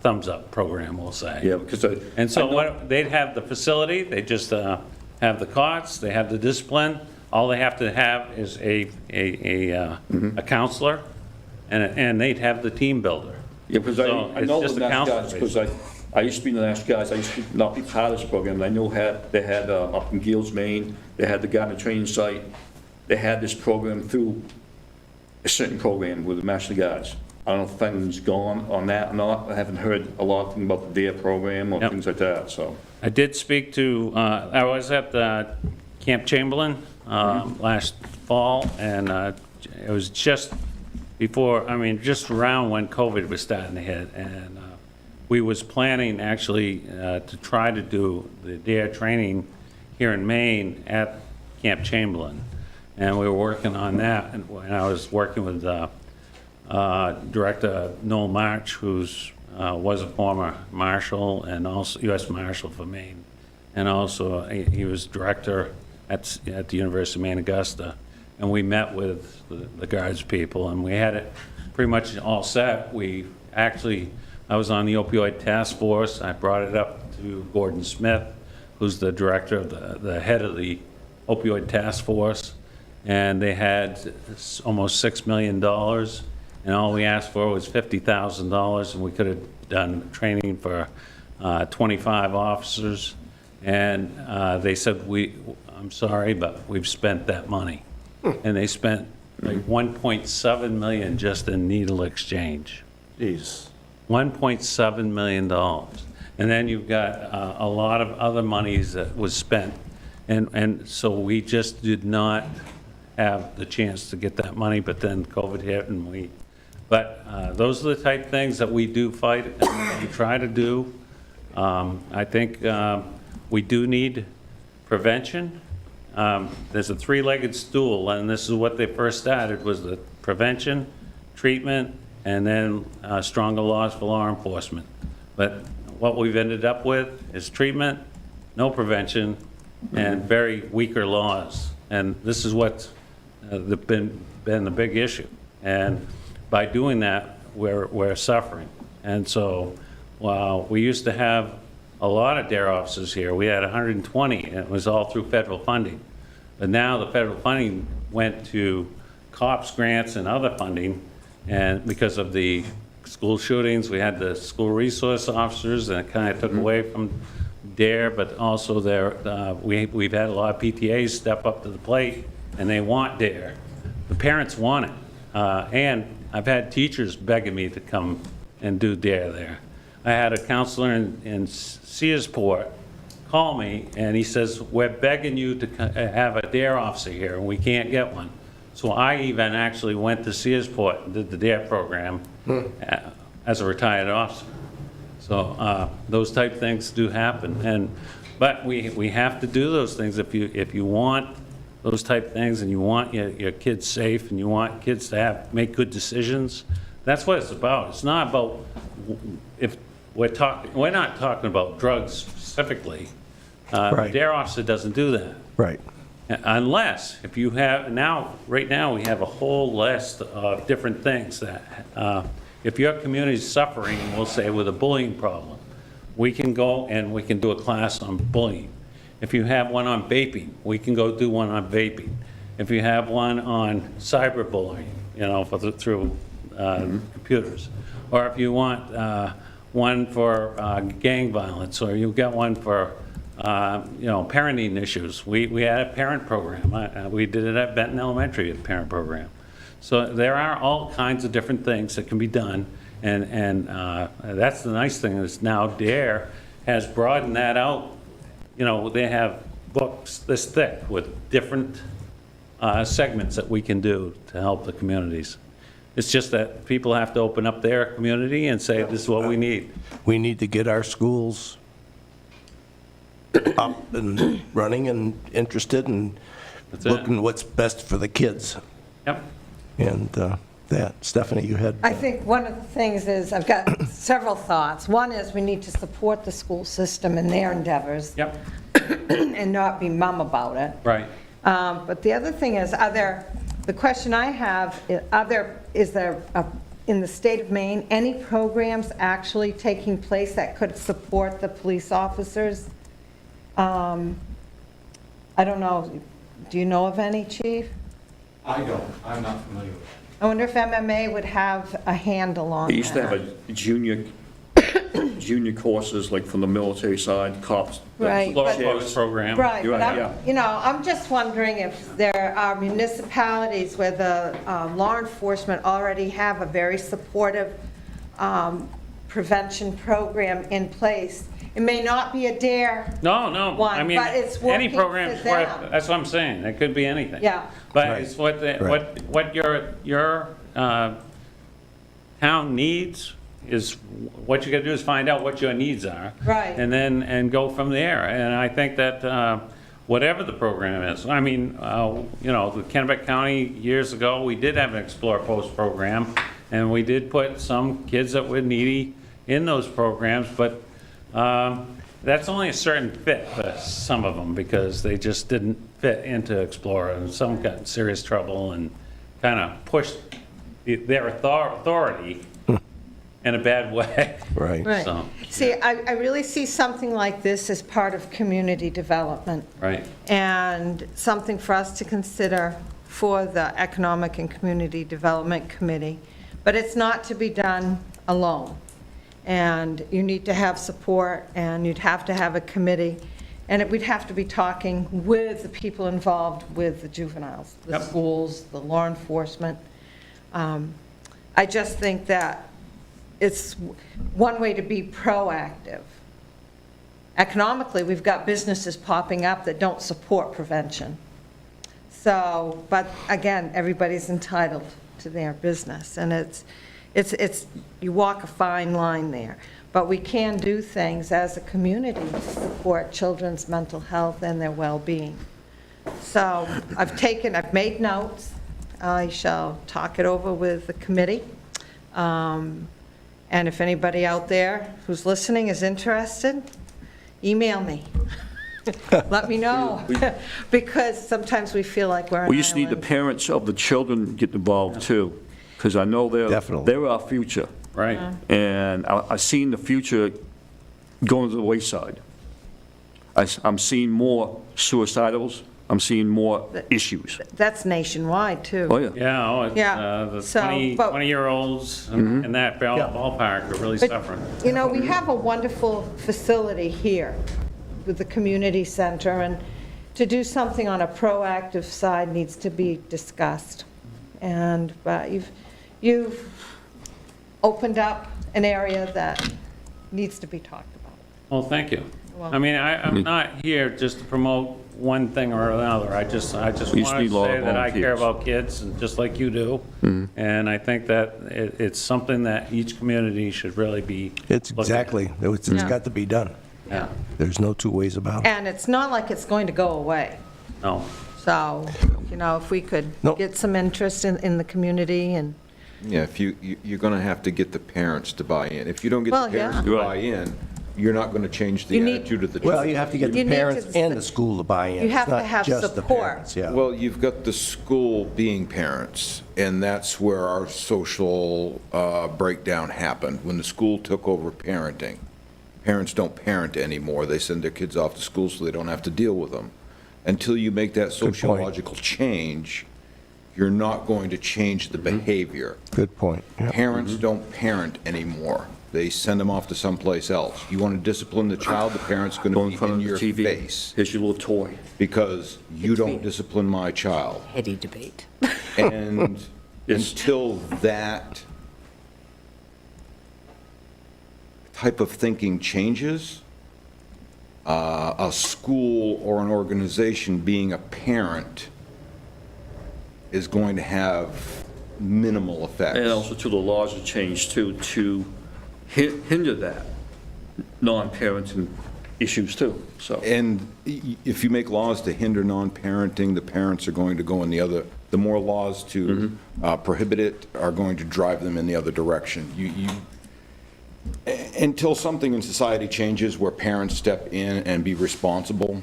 thumbs up program, we'll say. Yeah, because And so they'd have the facility, they just have the cots, they have the discipline. All they have to have is a counselor, and they'd have the team builder. Yeah, because So I it's know just the a National counselor, Guards, because I used to be in the National Guards, I used to not be part of this program, I know they had up in Gills, Maine, they had the Gardner training site, they had this program through a certain program with the National Guards. I don't know if funding's gone on that or not, I haven't heard a lot of things about the DARE program or Yep. things like that, so. I did speak to, I was at Camp Chamberlain last fall, and it was just before, just around when COVID was starting to hit, and we was planning actually to try to do the DARE training here in Maine at Camp Chamberlain. And we were working on that, and I was working with Director Noel March, who's was a former Marshal and also U.S. Marshal for Maine. And also, he was director at the University of Maine, Augusta. And we met with the Guards people, and we had it pretty much all set. I was on the opioid task force. I brought it up to Gordon Smith, who's the director of the head of the opioid task force. And they had almost $6 million, and all we asked for was $50,000, and we could have done training for 25 officers. And they said, I'm sorry, but we've spent that money. And they spent like $1.7 million just in needle exchange. Jeez. $1.7 million. And then you've got a lot of other monies that was spent. And so we just did not have the chance to get that money, but then COVID hit and but those are the type of things that we do fight and we try to do. I think we do need prevention. There's a three-legged stool, and this is what they first started, was the prevention, treatment, and then stronger laws for law enforcement. But what we've ended up with is treatment, no prevention, and very weaker laws. And this is what's been the big issue. And by doing that, we're suffering. And so while we used to have a lot of DARE officers here, we had 120, and it was all through federal funding. But now the federal funding went to COPS grants and other funding, and because of the school shootings, we had the school resource officers, and it kind of took away from DARE, but also we've had a lot of PTAs step up to the plate, and they want DARE. The parents want it. And I've had teachers begging me to come and do DARE there. I had a counselor in Searsport call me, and he says, we're begging you to have a DARE officer here, and we can't get one. So I even actually went to Searsport and did the DARE program as a retired officer. So those type things do happen, but we have to do those things if you want those type things, and you want your kids safe, and you want kids to make good decisions. That's what it's about. It's not about if we're not talking about drugs specifically. Right. The DARE officer doesn't do that. Right. Unless, if you have, right now, we have a whole list of different things that, if your community is suffering, we'll say, with a bullying problem, we can go and we can do a class on bullying. If you have one on vaping, we can go do one on vaping. If you have one on cyberbullying, through computers. Or if you want one for gang violence, or you've got one for parenting issues. We had a parent program. We did it at Benton Elementary, a parent program. So there are all kinds of different things that can be done, and that's the nice thing is now DARE has broadened that out. They have books this thick with different segments that we can do to help the communities. It's just that people have to open up their community and say, this is what we need. We need to get our schools up and running and interested and That's it. looking what's best for the kids. Yep. And that, Stephanie, you had... I think one of the things is, I've got several thoughts. One is we need to support the school system in their endeavors. Yep. And not be mum about it. Right. But the other thing is, the question I have, is there, in the state of Maine, any programs actually taking place that could support the police officers? I don't know, do you know of any, Chief? I don't, I'm not familiar with I wonder if MMA would have a handle on that. They used to have a junior courses, like from the military side, cops. Right, Law but- enforcement program. Right, You're but right, yeah. I'm just wondering if there are municipalities where the law enforcement already have a very supportive prevention program in place. It may not be a DARE. No, one, I mean, but it's any working program, for them. that's what I'm saying, it could be anything. Yeah. But Right. it's what Right. your town needs is, what you gotta do is find out what your needs are. Right. And go from there. And I think that whatever the program is. I mean, the Kennebec County, years ago, we did have an Explore Post program, and we did put some kids that were needy in those programs, but that's only a certain fit for some of them, because they just didn't fit into Explorer, and some got in serious trouble and kind of pushed their authority in a bad way. Right. Right. So, See, I really see something like this as part of community development. right. And something for us to consider for the Economic and Community Development Committee. But it's not to be done alone. And you need to have support, and you'd have to have a committee, and we'd have to be talking with the people involved with the juveniles, the Yep. schools, the law enforcement. I just think that it's one way to be proactive. Economically, we've got businesses popping up that don't support prevention. So, but again, everybody's entitled to their business, and it's you walk a fine line there. But we can do things as a community to support children's mental health and their well-being. So I've made notes. I shall talk it over with the committee. And if anybody out there who's listening is interested, email me. Let me know, because sometimes we feel like we're an We just need the island. parents of the children getting involved too, because I know Definitely. they're our future. Right. And I've seen the future going to the wayside. I'm seeing more suicidals, I'm seeing more issues. That's nationwide, too. Oh, yeah. Yeah, it's, Yeah, the so, 20, but- 20-year-olds in that ballpark are really But, suffering. you know, we have a wonderful facility here with the community center, and to do something on a proactive side needs to be discussed. And, but you've opened up an area that needs to be talked about. Well, thank you. Well- I mean, I'm not here just to promote one thing or another. I just We want just to need a lot say of that I care volunteers. about kids, and just like you do. And I think that it's something that each community should really be. It's looking at. exactly, it's got to be done. Yeah, There's no two ways about it. And it's not like it's going to go away. no. So, you know, if we could No. get some interest in the community and, Yeah, if you're going to have to get the parents to buy in. If you don't get Well, the parents yeah. to Right. buy in, you're not going to change the You need- attitude of the Well, children. you have to get You the need parents to- and the school to buy in. You have It's to not have just the support. parents, yeah. Well, you've got the school being parents, and that's where our social breakdown happened, when the school took over parenting. Parents don't parent anymore. They send their kids off to school so they don't have to deal with them. Until you make that Good point. sociological change, you're not going to change the behavior. Good point. yeah. Parents don't parent anymore. They send them off to someplace else. You want to discipline the child, the parent's going Go to in be front in of the your TV. face, Here's your little toy. because you don't discipline my child. Heady debate. And Yes. until that type of thinking changes, a school or an organization being a parent is going to have minimal effects. And also to the laws have changed too, to hinder that non-parenting issues too, so. And if you make laws to hinder non-parenting, the parents are going to go in the other, the more laws to prohibit it are going to drive them in the other direction. Until something in society changes where parents step in and be responsible,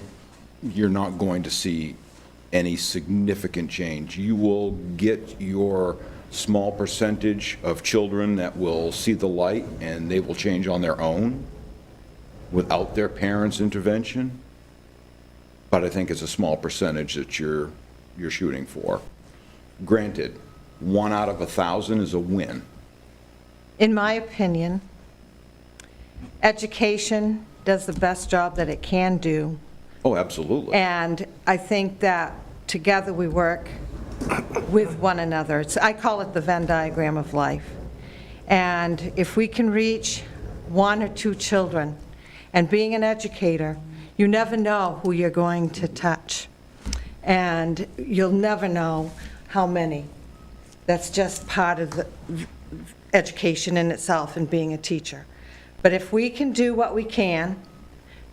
you're not going to see any significant change. You will get your small percentage of children that will see the light and they will change on their own without their parents' intervention. But I think it's a small percentage that you're shooting for. Granted, 1 out of 1,000 is a win. in my opinion, education does the best job that it can do. Oh, absolutely. And I think that together we work with one another. I call it the Venn diagram of life. And if we can reach 1 or 2 children, and being an educator, you never know who you're going to touch. And you'll never know how many. That's just part of the education in itself and being a teacher. But if we can do what we can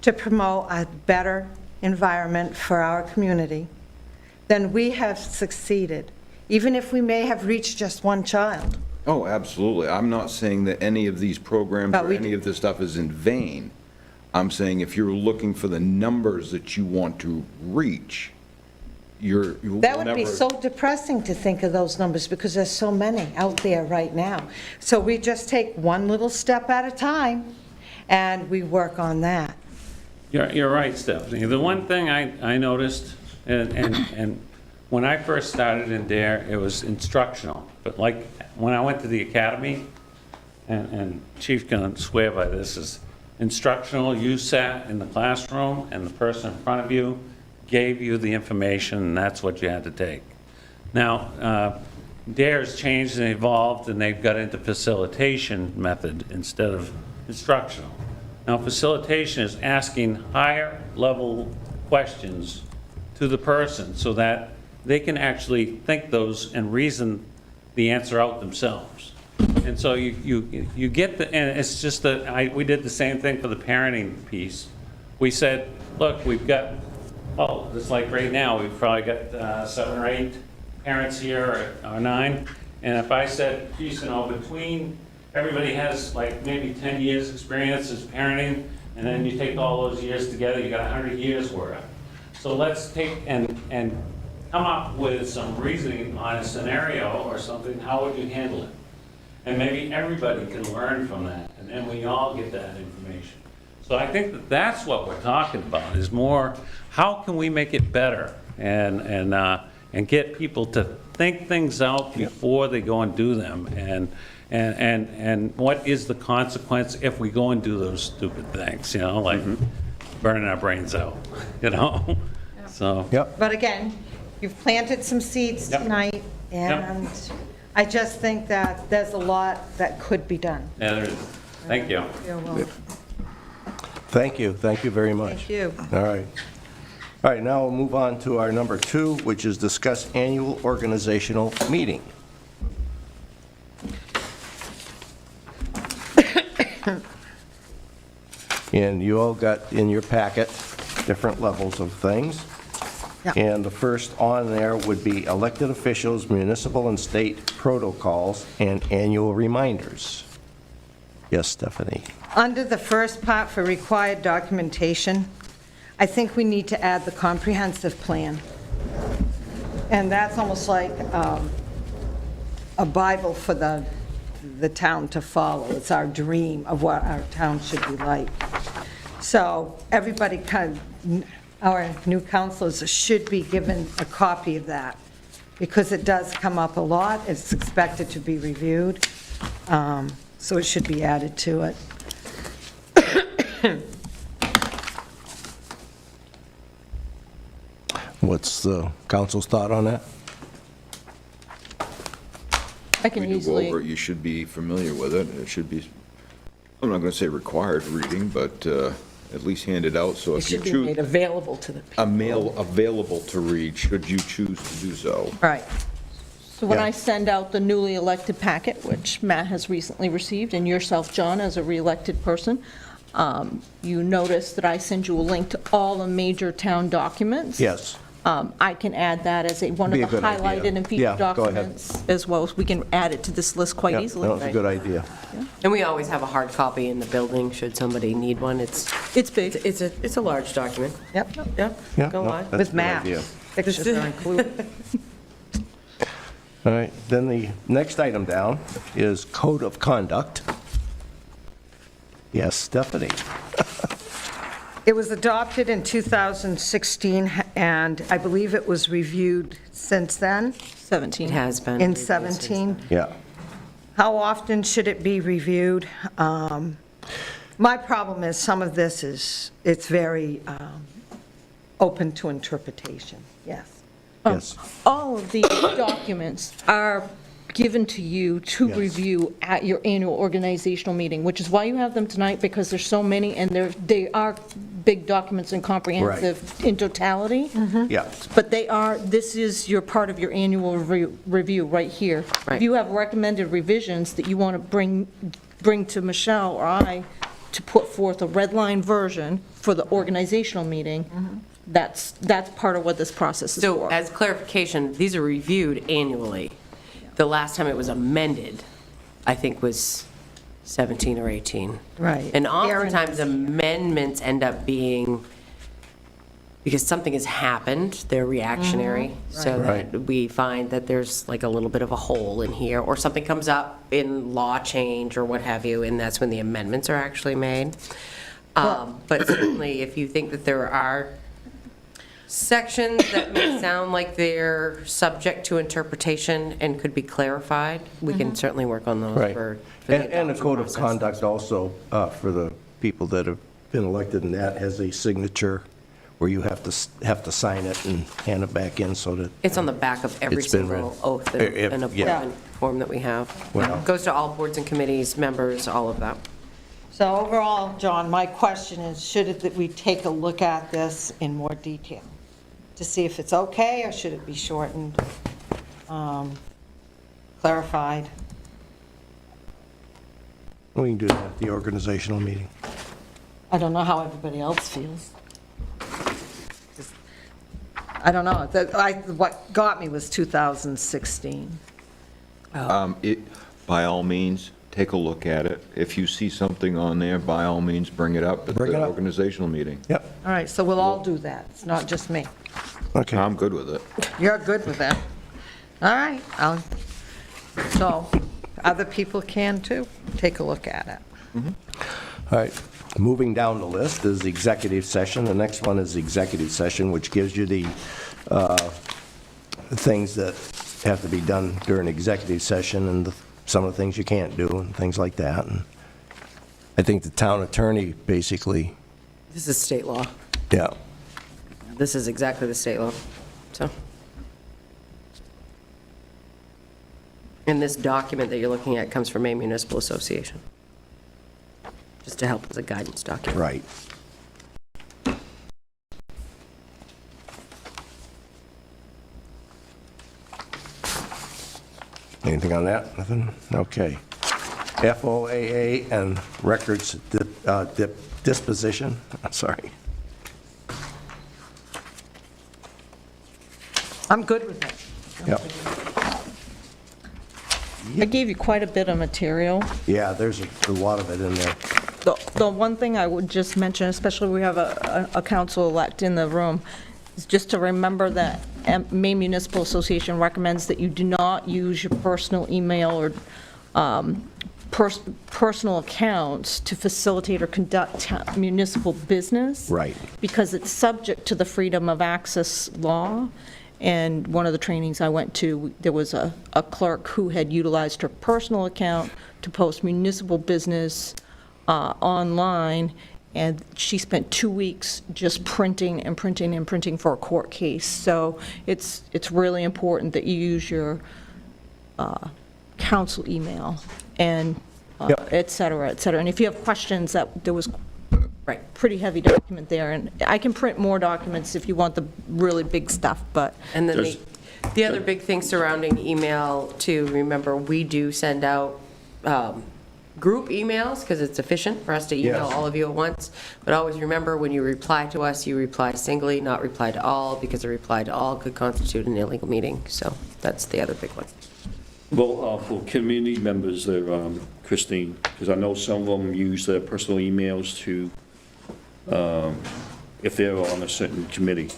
to promote a better environment for our community, then we have succeeded, even if we may have reached just one child. Oh, absolutely. I'm not saying that any of these programs But or we- any of this stuff is in vain. I'm saying if you're looking for the numbers that you want to reach, you will That would be never- so depressing to think of those numbers, because there's so many out there right now. So we just take one little step at a time, and we work on that. You're right, Stephanie. The one thing I noticed, and when I first started in DARE, it was instructional. But like, when I went to the academy, and Chief can swear by this, is instructional, you sat in the classroom, and the person in front of you gave you the information, and that's what you had to take. Now, DARE's changed and evolved, and they've got into facilitation method instead of instructional. Now, facilitation is asking higher level questions to the person so that they can actually think those and reason the answer out themselves. And so you get the, and it's just that we did the same thing for the parenting piece. We said, look, we've got, well, it's like right now, we've probably got 7 or 8 parents here, or 9. And if I said, geez, between, everybody has like maybe 10 years experience as parenting, and then you take all those years together, you got 100 years worth. So let's take and come up with some reasoning on a scenario or something, how would you handle it? And maybe everybody can learn from that, and then we all get that information. So I think that that's what we're talking about, is more, how can we make it better? And get people to think things out before they go and do them, and what is the consequence if we go and do those stupid things, like burning our brains out, So. Yep. But again, you've planted some seeds Yep. tonight, and I just think that there's a lot that could be done. Yeah, there is. Thank you. You're welcome. Thank you. Thank you very much. Thank you. All right. All right, now we'll move on to our number 2, which is discuss annual organizational meeting. And you all got in your packet different levels of things. Yeah. And the first on there would be elected officials, municipal and state protocols, and annual reminders. Yes, Stephanie? Under the first part for required documentation, I think we need to add the comprehensive plan. And that's almost like a Bible for the town to follow. It's our dream of what our town should be like. So everybody our new councilors should be given a copy of that, because it does come up a lot. It's expected to be reviewed, so it should be added to it. What's the council's thought on that? I can We do go easily, over it, you should be familiar with it. It should be, I'm not going to say required reading, but at least handed out, so it if you should be made choose, available to the people. available to read, should you choose to do so. Right. So when Yeah. I send out the newly elected packet, which Matt has recently received, and yourself, John, as a re-elected person, you notice that I send you a link to all the major town documents. Yes. I can add that as one Be a of the good idea. highlighted and Yeah, featured go ahead. documents as well. We can add it to this list quite Yeah, easily. that was a good idea. And we always have a hard copy in the building, should somebody need one. It's big. a large document. Yep. Yep, Yeah, go no, on. that's a With good maps. idea. Pictures are included. All right, then the next item down is code of conduct. Yes, Stephanie? It was adopted in 2016, and I believe it was reviewed since then, 17. It has been. in 17. Yeah. How often should it be reviewed? My problem is, some of this it's very open to interpretation, yes. Yes. All of these documents are given to you to Yes. review at your annual organizational meeting, which is why you have them tonight, because there's so many, and they are big documents and comprehensive in totality. Yeah. But this is your part of your annual review right here. Right. If you have recommended revisions that you want to bring to Michelle or I to put forth a red line version for the organizational meeting, That's part of what this process is So for. as clarification, these are reviewed annually. The last time it was amended, I think, was 17 or 18. Right. And oftentimes amendments end up being, because something has happened, they're reactionary. So Right. that we find that there's like a little bit of a hole in here, or something comes up in law change or what have you, and that's when the amendments are actually made. But certainly, if you think that there are sections that may sound like they're subject to interpretation and could be clarified, we can certainly work on those Right. for the And a adoption code of process. conduct also for the people that have been elected, and that has a signature where you have to sign it and hand it back in so that, It's on the back of every It's been single read. oath and If- and yeah. appointment form that we have. Well- Goes to all boards and committees, members, all of that. So overall, John, my question is, should it, that we take a look at this in more detail to see if it's okay, or should it be shortened, clarified? we can do that at the organizational meeting. I don't know how everybody else feels. I don't know. What got me was 2016. By all means, take a look at it. If you see something on there, by all means, bring it up at Bring it the up. organizational meeting. Yep, All right, so we'll all do that. It's not just me. okay. I'm good with it. You're good with that. All right, so other people can too. Take a look at it. All right, moving down the list is the executive session. The next one is the executive session, which gives you the things that have to be done during executive session and some of the things you can't do and things like that. And I think the town attorney basically, This is state law. yeah, This is exactly the state law, so. And this document that you're looking at comes from a municipal association, just to help as a guidance document. right. Anything on that? Nothing? Okay. FOAA and records disposition, I'm sorry. I'm good with it. Yep. I gave you quite a bit of material. Yeah, there's a lot of it in there. The one thing I would just mention, especially we have a council-elect in the room, is just to remember that Maine Municipal Association recommends that you do not use your personal email or personal accounts to facilitate or conduct municipal business. Right. Because it's subject to the Freedom of Access law. And one of the trainings I went to, there was a clerk who had utilized her personal account to post municipal business online, and she spent 2 weeks just printing and printing and printing for a court case. So it's really important that you use your council email and Yep. et cetera, et cetera. And if you have questions, there was Right. pretty heavy document there, and I can print more documents if you want the really big stuff, but And then There's- the other big thing surrounding email, too, remember, we do send out group emails, because it's efficient for us to email Yes. all of you at once. But always remember, when you reply to us, you reply singly, not reply to all, because a reply to all could constitute an illegal meeting. So that's the other big one. Well, for community members there, Christine, because I know some of them use their personal emails to, if they're on a certain committee.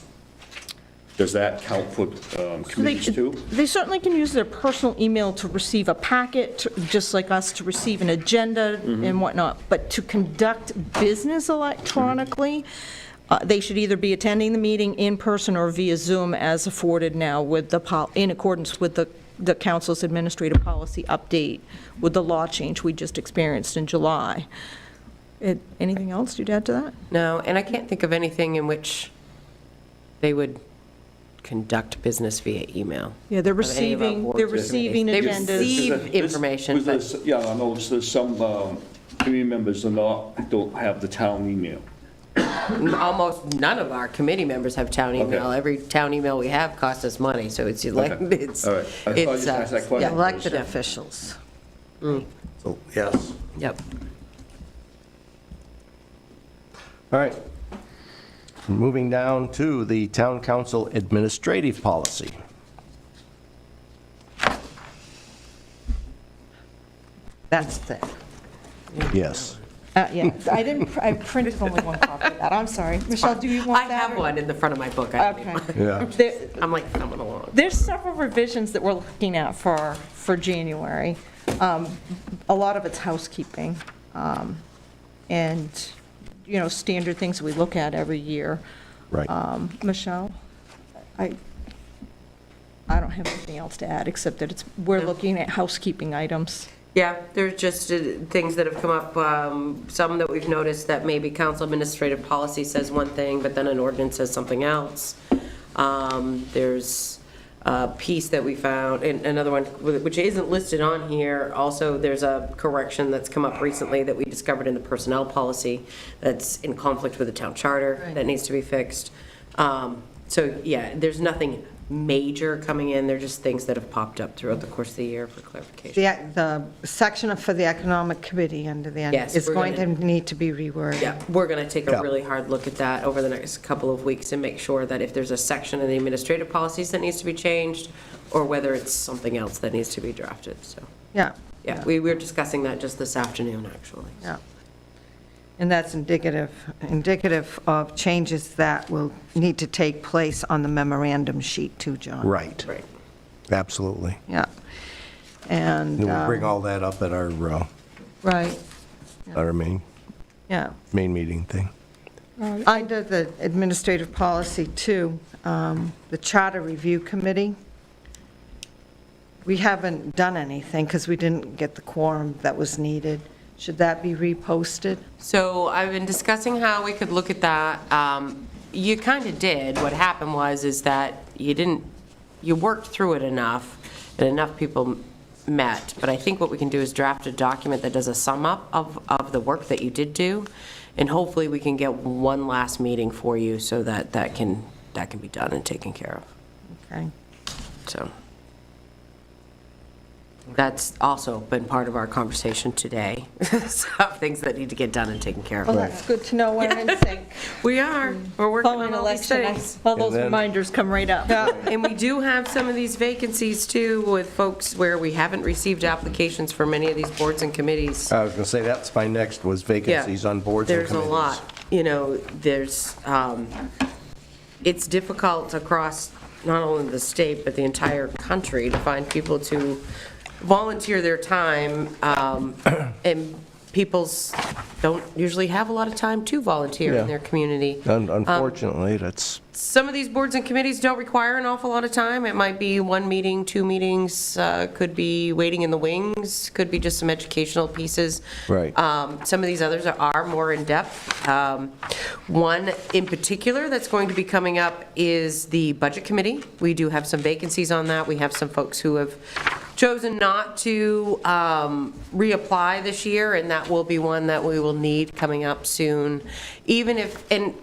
Does that count for committees too? They certainly can use their personal email to receive a packet, just like us to receive an agenda and whatnot, but to conduct business electronically, they should either be attending the meeting in person or via Zoom as afforded now with in accordance with the council's administrative policy update with the law change we just experienced in July. Anything else you'd add to that? No, and I can't think of anything in which they would conduct business via email. Yeah, they're Of any of our receiving boards or agendas. committees. They receive information, but Yeah, I know there's some community members don't have the town email. almost none of our committee members have town email. Okay. Every town email we have costs us money, so it's like, Okay. it's, All right. I thought you just asked that question. Elected officials. So, yes. Yep. All right. Moving down to the Town Council Administrative Policy. That's the, Yes. Yeah, I printed only one copy of that, I'm sorry. Michelle, do you I want that? have one in the front of my book. I Okay. Yeah. I'm like coming along. There's several revisions that we're looking at for January. A lot of it's housekeeping, and, standard things we look at every year. Right. Michelle, I don't have anything else to add, except that we're looking at housekeeping items. Yeah, there's just things that have come up, some that we've noticed that maybe council administrative policy says one thing, but then an ordinance says something else. There's a piece that we found, and another one, which isn't listed on here, also there's a correction that's come up recently that we discovered in the personnel policy that's in conflict with the town charter that needs to be fixed. So, yeah, there's nothing major coming in, they're just things that have popped up throughout the course of the year for clarification. the section for the Economic Committee under the end Yes, is we're going gonna- to need to be reworded. Yeah, we're going to take a Yeah. really hard look at that over the next couple of weeks and make sure that if there's a section in the administrative policies that needs to be changed, or whether it's something else that needs to be drafted, so, Yeah. yeah, we were discussing that just this afternoon, actually. Yeah. And that's indicative of changes that will need to take place on the memorandum sheet too, John. Right. Right. Absolutely. Yeah. And, And we'll bring all that up at our right, yeah. main meeting thing. Under the administrative policy too, the Charter Review Committee, we haven't done anything because we didn't get the quorum that was needed. Should that be reposted? So I've been discussing how we could look at that. You kind of did. What happened is that you worked through it enough, and enough people met. But I think what we can do is draft a document that does a sum up of the work that you did do, and hopefully we can get one last meeting for you so that that can be done and taken care of. Okay. So that's also been part of our conversation today. So things that need to get done and taken care Well, of. that's good to know we're in sync. We are. We're working Following on all these election, things. all those And then- reminders come right up. And we do have some of these vacancies too with folks where we haven't received applications for many of these boards and committees. I was going to say, that's my next, was vacancies on boards and There's committees. a lot, there's, it's difficult across not only the state, but the entire country to find people to volunteer their time, and people's don't usually have a lot of time to volunteer Yeah. in their community. Unfortunately, that's, Some of these boards and committees don't require an awful lot of time. It might be one meeting, two meetings, could be waiting in the wings, could be just some educational pieces. Right. Some of these others are more in-depth. One in particular that's going to be coming up is the Budget Committee. We do have some vacancies on that. We have some folks who have chosen not to reapply this year, and that will be one that we will need coming up soon. Even if, and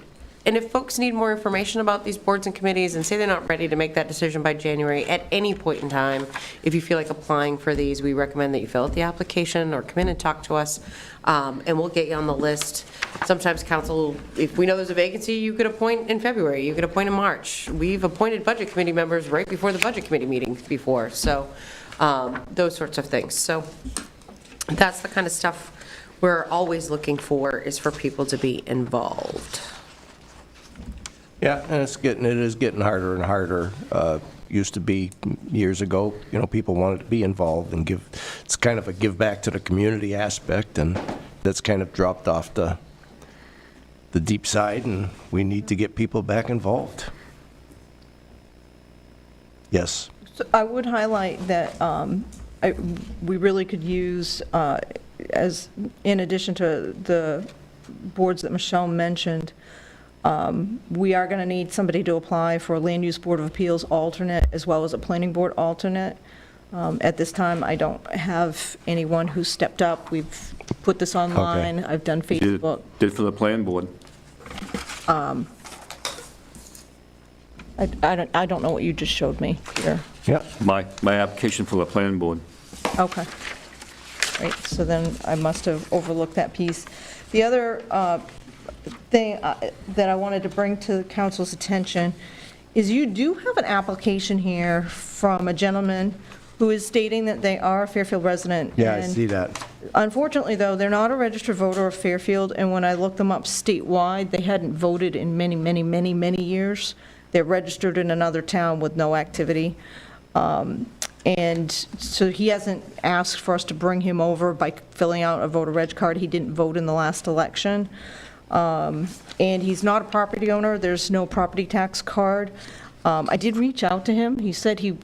if folks need more information about these boards and committees and say they're not ready to make that decision by January, at any point in time, if you feel like applying for these, we recommend that you fill out the application or come in and talk to us, and we'll get you on the list. Sometimes council, if we know there's a vacancy, you could appoint in February, you could appoint in March. We've appointed budget committee members right before the budget committee meetings before, so those sorts of things. So that's the kind of stuff we're always looking for, is for people to be involved. yeah, and it is getting harder and harder. Used to be years ago, people wanted to be involved and give, it's kind of a give back to the community aspect, and that's kind of dropped off the deep side, and we need to get people back involved. Yes. So I would highlight that we really could use, as, in addition to the boards that Michelle mentioned, we are going to need somebody to apply for a Land Use Board of Appeals alternate, as well as a Planning Board alternate. At this time, I don't have anyone who's stepped up. We've put this online. I've done Facebook. Did for the plan board. I don't know what you just showed me here. Yeah. My application for the plan board. Okay. Right, so then I must have overlooked that piece. The other thing that I wanted to bring to the council's attention is you do have an application here from a gentleman who is stating that they are a Fairfield resident. Yeah, I and see that. Unfortunately, though, they're not a registered voter of Fairfield, and when I looked them up statewide, they hadn't voted in many, many, many, many years. They're registered in another town with no activity. And so he hasn't asked for us to bring him over by filling out a voter reg card. He didn't vote in the last election. And he's not a property owner. There's no property tax card. I did reach out to him. He said he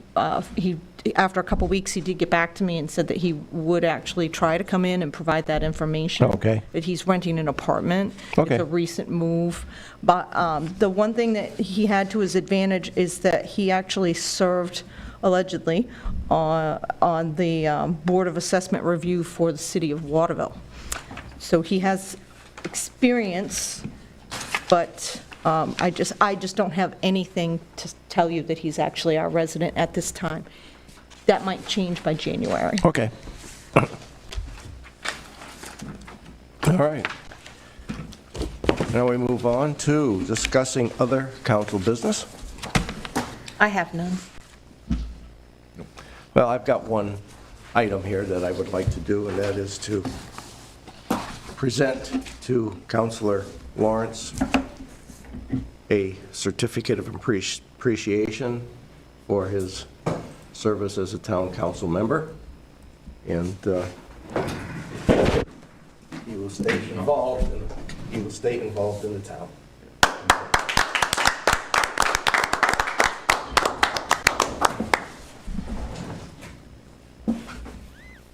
after a couple weeks, he did get back to me and said that he would actually try to come in and provide that information. Okay. That he's renting an apartment. Okay. It's a recent move. But the one thing that he had to his advantage is that he actually served, allegedly, on the Board of Assessment Review for the city of Waterville. So he has experience, but I just don't have anything to tell you that he's actually our resident at this time. That might change by January. Okay. All right. Now we move on to discussing other council business. I have none. Well, I've got one item here that I would like to do, and that is to present to Councilor Lawrence a certificate of appreciation for his service as a town council member, and he will stay involved in the town.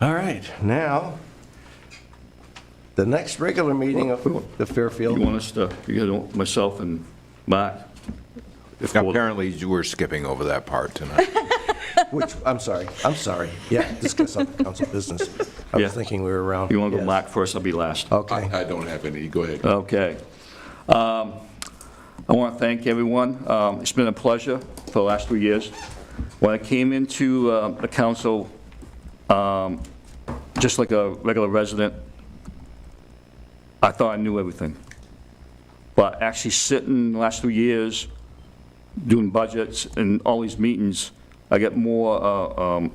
All right, now, the next regular meeting of the Fairfield. You want us to, myself and Mark? if we'll- Apparently, you were skipping over that part tonight. Which, I'm sorry. Yeah, discuss other council business. I Yeah. was thinking we were around. You want to go Yes. Mark first, I'll be last. Okay. I don't have any, go ahead. Okay. I want to thank everyone. It's been a pleasure for the last 3 years. When I came into the council, just like a regular resident, I thought I knew everything. But actually sitting the last 3 years, doing budgets and all these meetings, I get more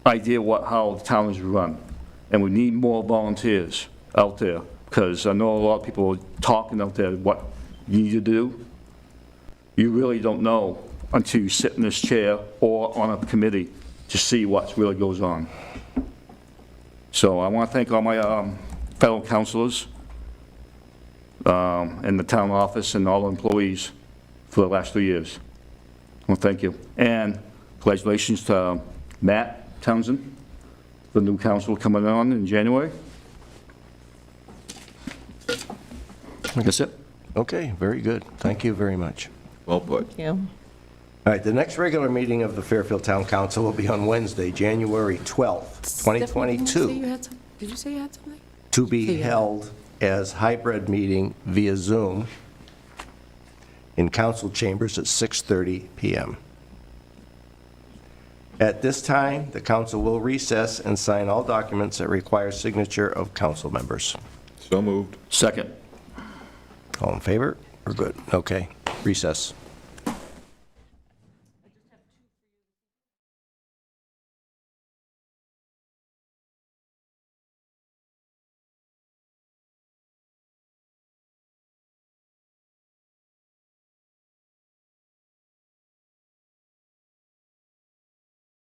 idea how the town is run. And we need more volunteers out there, because I know a lot of people are talking out there what you need to do. You really don't know until you sit in this chair or on a committee to see what really goes on. So I want to thank all my fellow councilors in the town office and all the employees for the last 3 years. Well, thank you. And congratulations to Matt Townsend, the new council coming on in January. That's it. Okay, very good. Thank you very much. Well put. Yeah. All right, the next regular meeting of the Fairfield Town Council will be on Wednesday, January 12th, 2022, Did you say you had something? to be held as hybrid meeting via Zoom in council chambers at 6:30 PM. At this time, the council will recess and sign all documents that require signature of council members. So moved. Second. All in favor? We're good. Okay, recess.